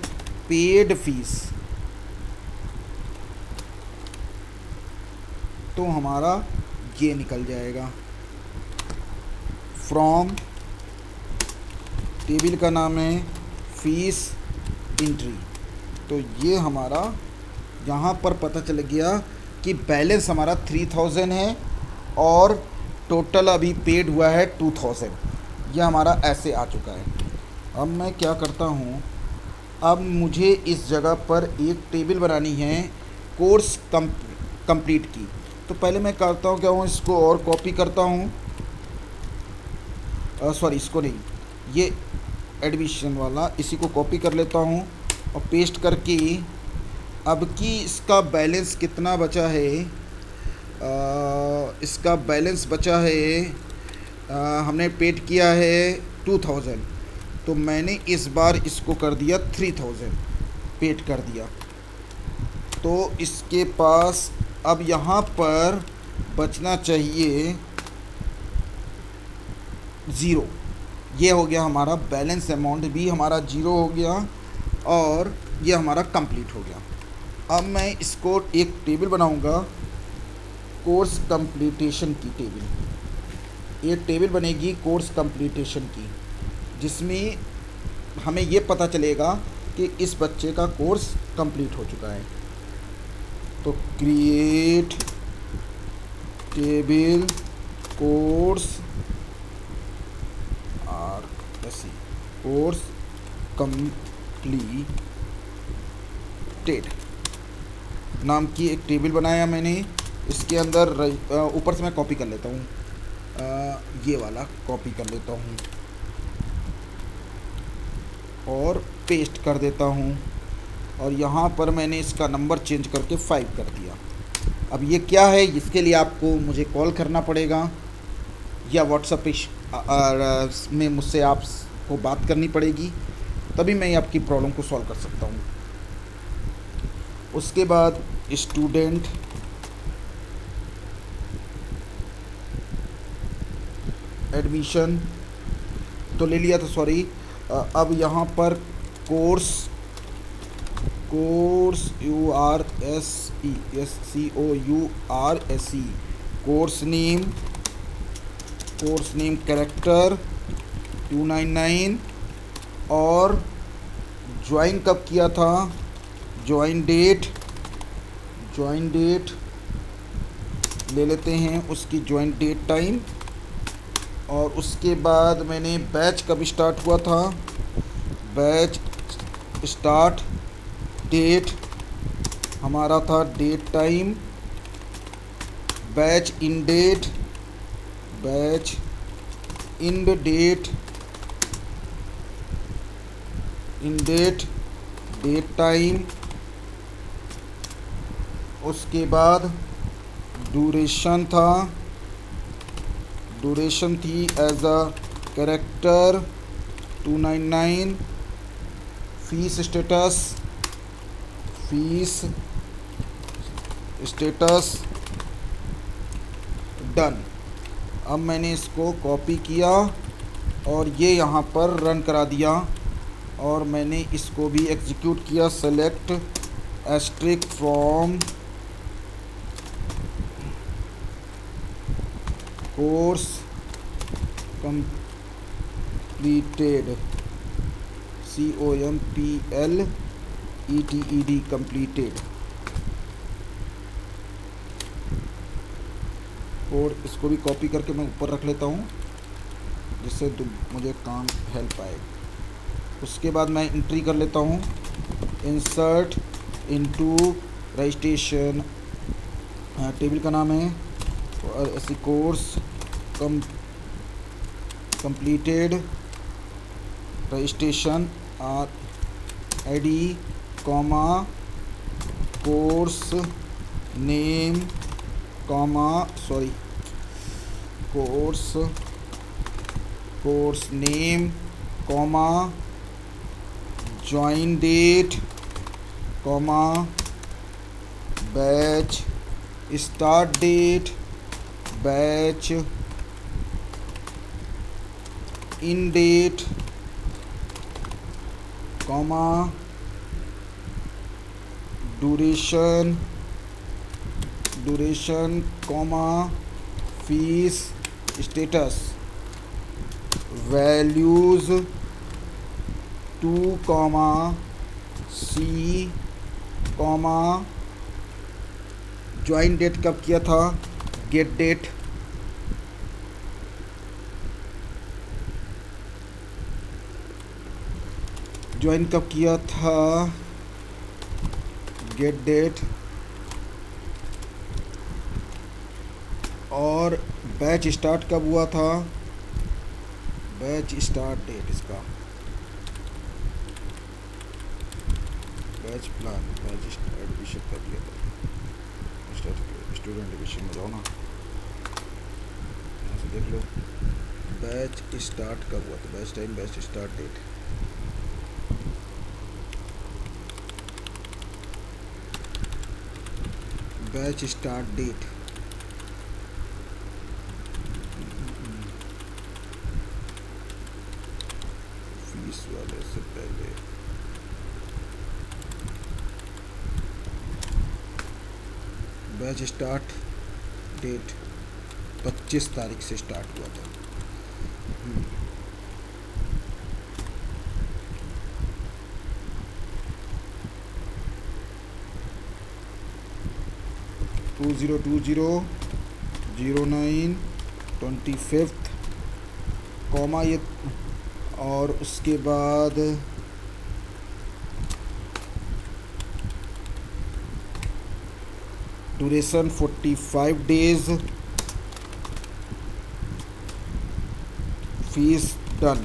पेड फीस, तो हमारा ये निकल जाएगा। फ्रॉम टेबल का नाम है फीस एंट्री। तो ये हमारा यहाँ पर पता चल गया कि बैलेंस हमारा 3000 है और टोटल अभी पेड हुआ है 2000। ये हमारा ऐसे आ चुका है। अब मैं क्या करता हूँ, अब मुझे इस जगह पर एक टेबल बनानी है कोर्स कंप्लीट की। तो पहले मैं करता हूँ क्या हूँ, इसको और कॉपी करता हूँ, इसको नहीं, ये एडमिशन वाला, इसी को कॉपी कर लेता हूँ और पेस्ट करके अब की इसका बैलेंस कितना बचा है, इसका बैलेंस बचा है, हमने पेड किया है 2000, तो मैंने इस बार इसको कर दिया 3000 पेड कर दिया। तो इसके पास अब यहाँ पर बचना चाहिए 0। ये हो गया हमारा बैलेंस अमाउंट भी हमारा 0 हो गया और ये हमारा कंप्लीट हो गया। अब मैं इसको एक टेबल बनाऊंगा, कोर्स कंप्लीटेशन की टेबल। एक टेबल बनेगी कोर्स कंप्लीटेशन की, जिसमें हमें ये पता चलेगा कि इस बच्चे का कोर्स कंप्लीट हो चुका है। तो create table course course completed नाम की एक टेबल बनाया मैंने। इसके अंदर ऊपर से मैं कॉपी कर लेता हूँ, ये वाला कॉपी कर लेता हूँ और पेस्ट कर देता हूँ। और यहाँ पर मैंने इसका नंबर चेंज करके 5 कर दिया। अब ये क्या है, इसके लिए आपको मुझे कॉल करना पड़ेगा या व्हाट्सएप में मुझसे आपको बात करनी पड़ेगी, तभी मैं आपकी प्रॉब्लम को सॉल्व कर सकता हूँ। उसके बाद स्टूडेंट एडमिशन तो ले लिया था, सॉरी। अब यहाँ पर course COURSE course name character 299 और ज्वाइन कब किया था, ज्वाइन डेट ले लेते हैं, उसकी ज्वाइन डेट टाइम। और उसके बाद मैंने बैच कब स्टार्ट हुआ था, बैच स्टार्ट डेट हमारा था date time, batch in date date time. उसके बाद ड्यूरेशन थी as a character 299, fees status done. अब मैंने इसको कॉपी किया और ये यहाँ पर रन करा दिया और मैंने इसको भी एग्जीक्यूट किया। Select asterisk from course completed COMPLETED completed। और इसको भी कॉपी करके मैं ऊपर रख लेता हूँ जिससे मुझे काम हेल्प आए। उसके बाद मैं एंट्री कर लेता हूँ, इंसर्ट इनटू रजिस्ट्रेशन, टेबल का नाम है ऐसी course completed registration ID course name course name join date batch start date batch in date duration fees status values 2 C join date कब किया था, गेट डेट ज्वाइन कब किया था, गेट डेट। और बैच स्टार्ट कब हुआ था, बैच स्टार्ट डेट इसका, बैच प्लान, बैच एडमिशन कर लिया था, स्टूडेंट एडमिशन में जाओ ना, यहाँ से देख लो बैच स्टार्ट कब हुआ था, batch time, batch start date. Batch start date fees वाले से पहले, बैच स्टार्ट डेट 25 तारीख से स्टार्ट हुआ था। 2020-09-25 कॉमा ये, और उसके बाद duration 45 days, fees done.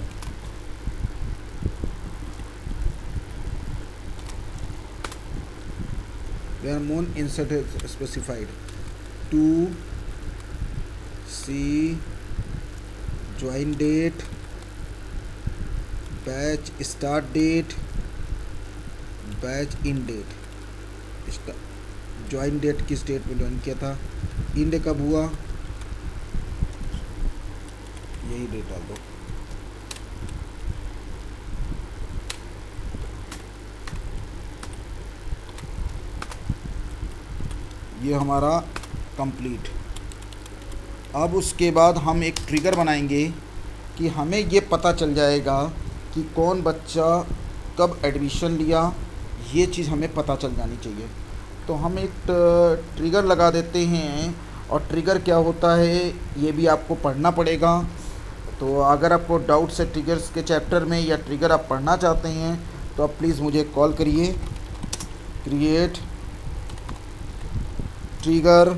Their moon insert is specified to see join date, batch start date, batch in date, join date किस डेट में ज्वाइन किया था, इंड कब हुआ, यही डेट डाल दो। ये हमारा कंप्लीट। अब उसके बाद हम एक ट्रिगर बनाएंगे कि हमें ये पता चल जाएगा कि कौन बच्चा कब एडमिशन लिया, ये चीज़ हमें पता चल जानी चाहिए। तो हम एक ट्रिगर लगा देते हैं, और ट्रिगर क्या होता है ये भी आपको पढ़ना पड़ेगा। तो अगर आपको डाउट्स है ट्रिगर्स के चैप्टर में, या ट्रिगर आप पढ़ना चाहते हैं, तो आप प्लीज़ मुझे कॉल करिए। क्रिएट ट्रिगर,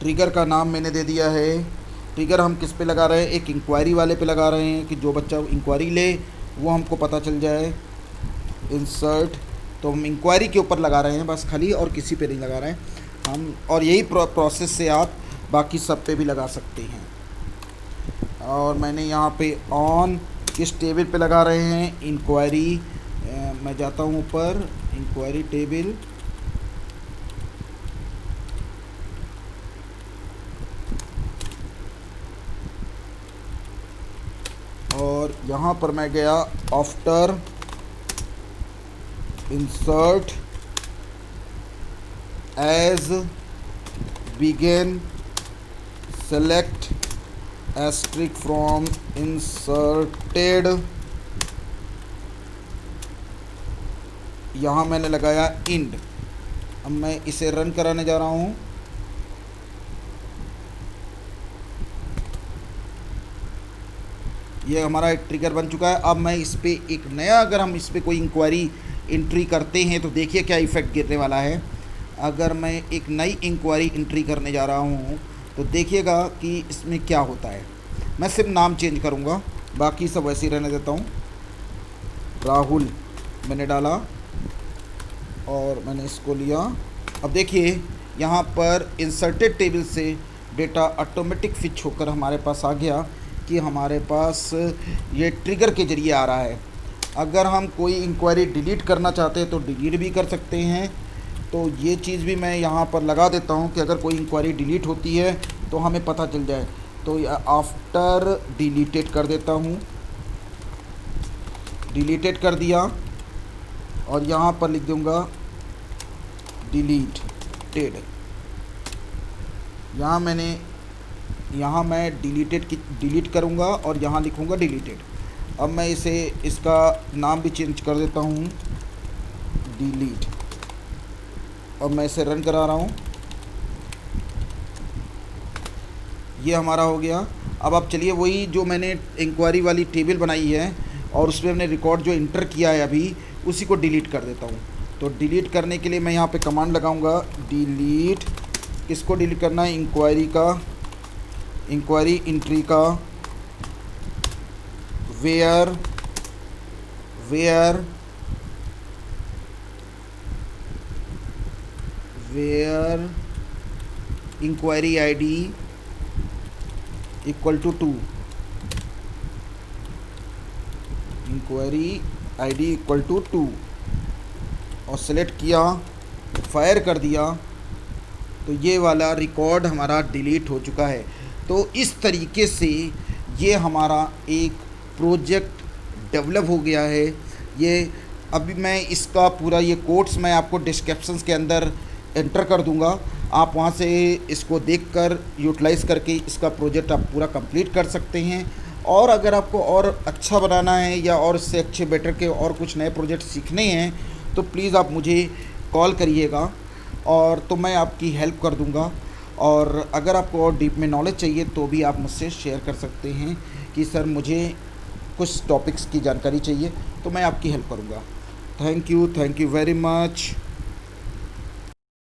ट्रिगर का नाम मैंने दे दिया है। ट्रिगर हम किस पे लगा रहे हैं, एक इंक्वायरी वाले पे लगा रहे हैं कि जो बच्चा इंक्वायरी ले वो हमको पता चल जाए। इंसर्ट, तो हम इंक्वायरी के ऊपर लगा रहे हैं बस खाली, और किसी पे नहीं लगा रहे हैं हम। और यही प्रोसेस से आप बाकी सब पे भी लगा सकते हैं। और मैंने यहाँ पे ऑन किस टेबल पे लगा रहे हैं, इंक्वायरी। मैं जाता हूँ ऊपर, इंक्वायरी टेबल, और यहाँ पर मैं गया after insert as begin select asterisk from inserted, यहाँ मैंने लगाया इंड। अब मैं इसे रन कराने जा रहा हूँ। ये हमारा एक ट्रिगर बन चुका है। अब मैं इस पर एक नया, अगर हम इस पर कोई इंक्वायरी एंट्री करते हैं तो देखिए क्या इफ़ेक्ट गिरने वाला है। अगर मैं एक नई इंक्वायरी एंट्री करने जा रहा हूँ तो देखिएगा कि इसमें क्या होता है। मैं सिर्फ नाम चेंज करूँगा, बाकी सब वैसे ही रहने देता हूँ। राहुल मैंने डाला और मैंने इसको लिया। अब देखिए यहाँ पर इंसर्टेड टेबल से डेटा ऑटोमेटिक फिच होकर हमारे पास आ गया कि हमारे पास ये ट्रिगर के ज़रिए आ रहा है। अगर हम कोई इंक्वायरी डिलीट करना चाहते हैं तो डिलीट भी कर सकते हैं। तो ये चीज़ भी मैं यहाँ पर लगा देता हूँ कि अगर कोई इंक्वायरी डिलीट होती है तो हमें पता चल जाए। तो आफ्टर डिलीटेड कर देता हूँ, डिलीटेड कर दिया, और यहाँ पर लिख दूँगा डिलीटेड। यहाँ मैं डिलीट करूँगा और यहाँ लिखूँगा डिलीटेड। अब मैं इसका नाम भी चेंज कर देता हूँ, डिलीट। अब मैं इसे रन करा रहा हूँ, ये हमारा हो गया। अब आप चलिए वही जो मैंने इंक्वायरी वाली टेबल बनाई है और उसमें हमने रिकॉर्ड जो इंटर किया है अभी, उसी को डिलीट कर देता हूँ। तो डिलीट करने के लिए मैं यहाँ पे कमांड लगाऊंगा, डिलीट। किसको डिलीट करना है, इंक्वायरी का, इंक्वायरी एंट्री का, where enquiry ID equal to 2, enquiry ID equal to 2, और सेलेक्ट किया, फायर कर दिया, तो ये वाला रिकॉर्ड हमारा डिलीट हो चुका है। तो इस तरीके से ये हमारा एक प्रोजेक्ट डेवलप हो गया है। ये अभी मैं इसका पूरा ये कोड्स मैं आपको डिस्क्रिप्शंस के अंदर एंटर कर दूंगा, आप वहाँ से इसको देखकर यूटिलाइज़ करके इसका प्रोजेक्ट आप पूरा कंप्लीट कर सकते हैं। और अगर आपको और अच्छा बनाना है या और इससे अच्छे बेटर के और कुछ नए प्रोजेक्ट सीखने हैं तो प्लीज़ आप मुझे कॉल करिएगा, और तो मैं आपकी हेल्प कर दूंगा। और अगर आपको और डीप में नॉलेज चाहिए तो भी आप मुझसे शेयर कर सकते हैं कि सर मुझे कुछ टॉपिक्स की जानकारी चाहिए, तो मैं आपकी हेल्प करूंगा। Thank you very much.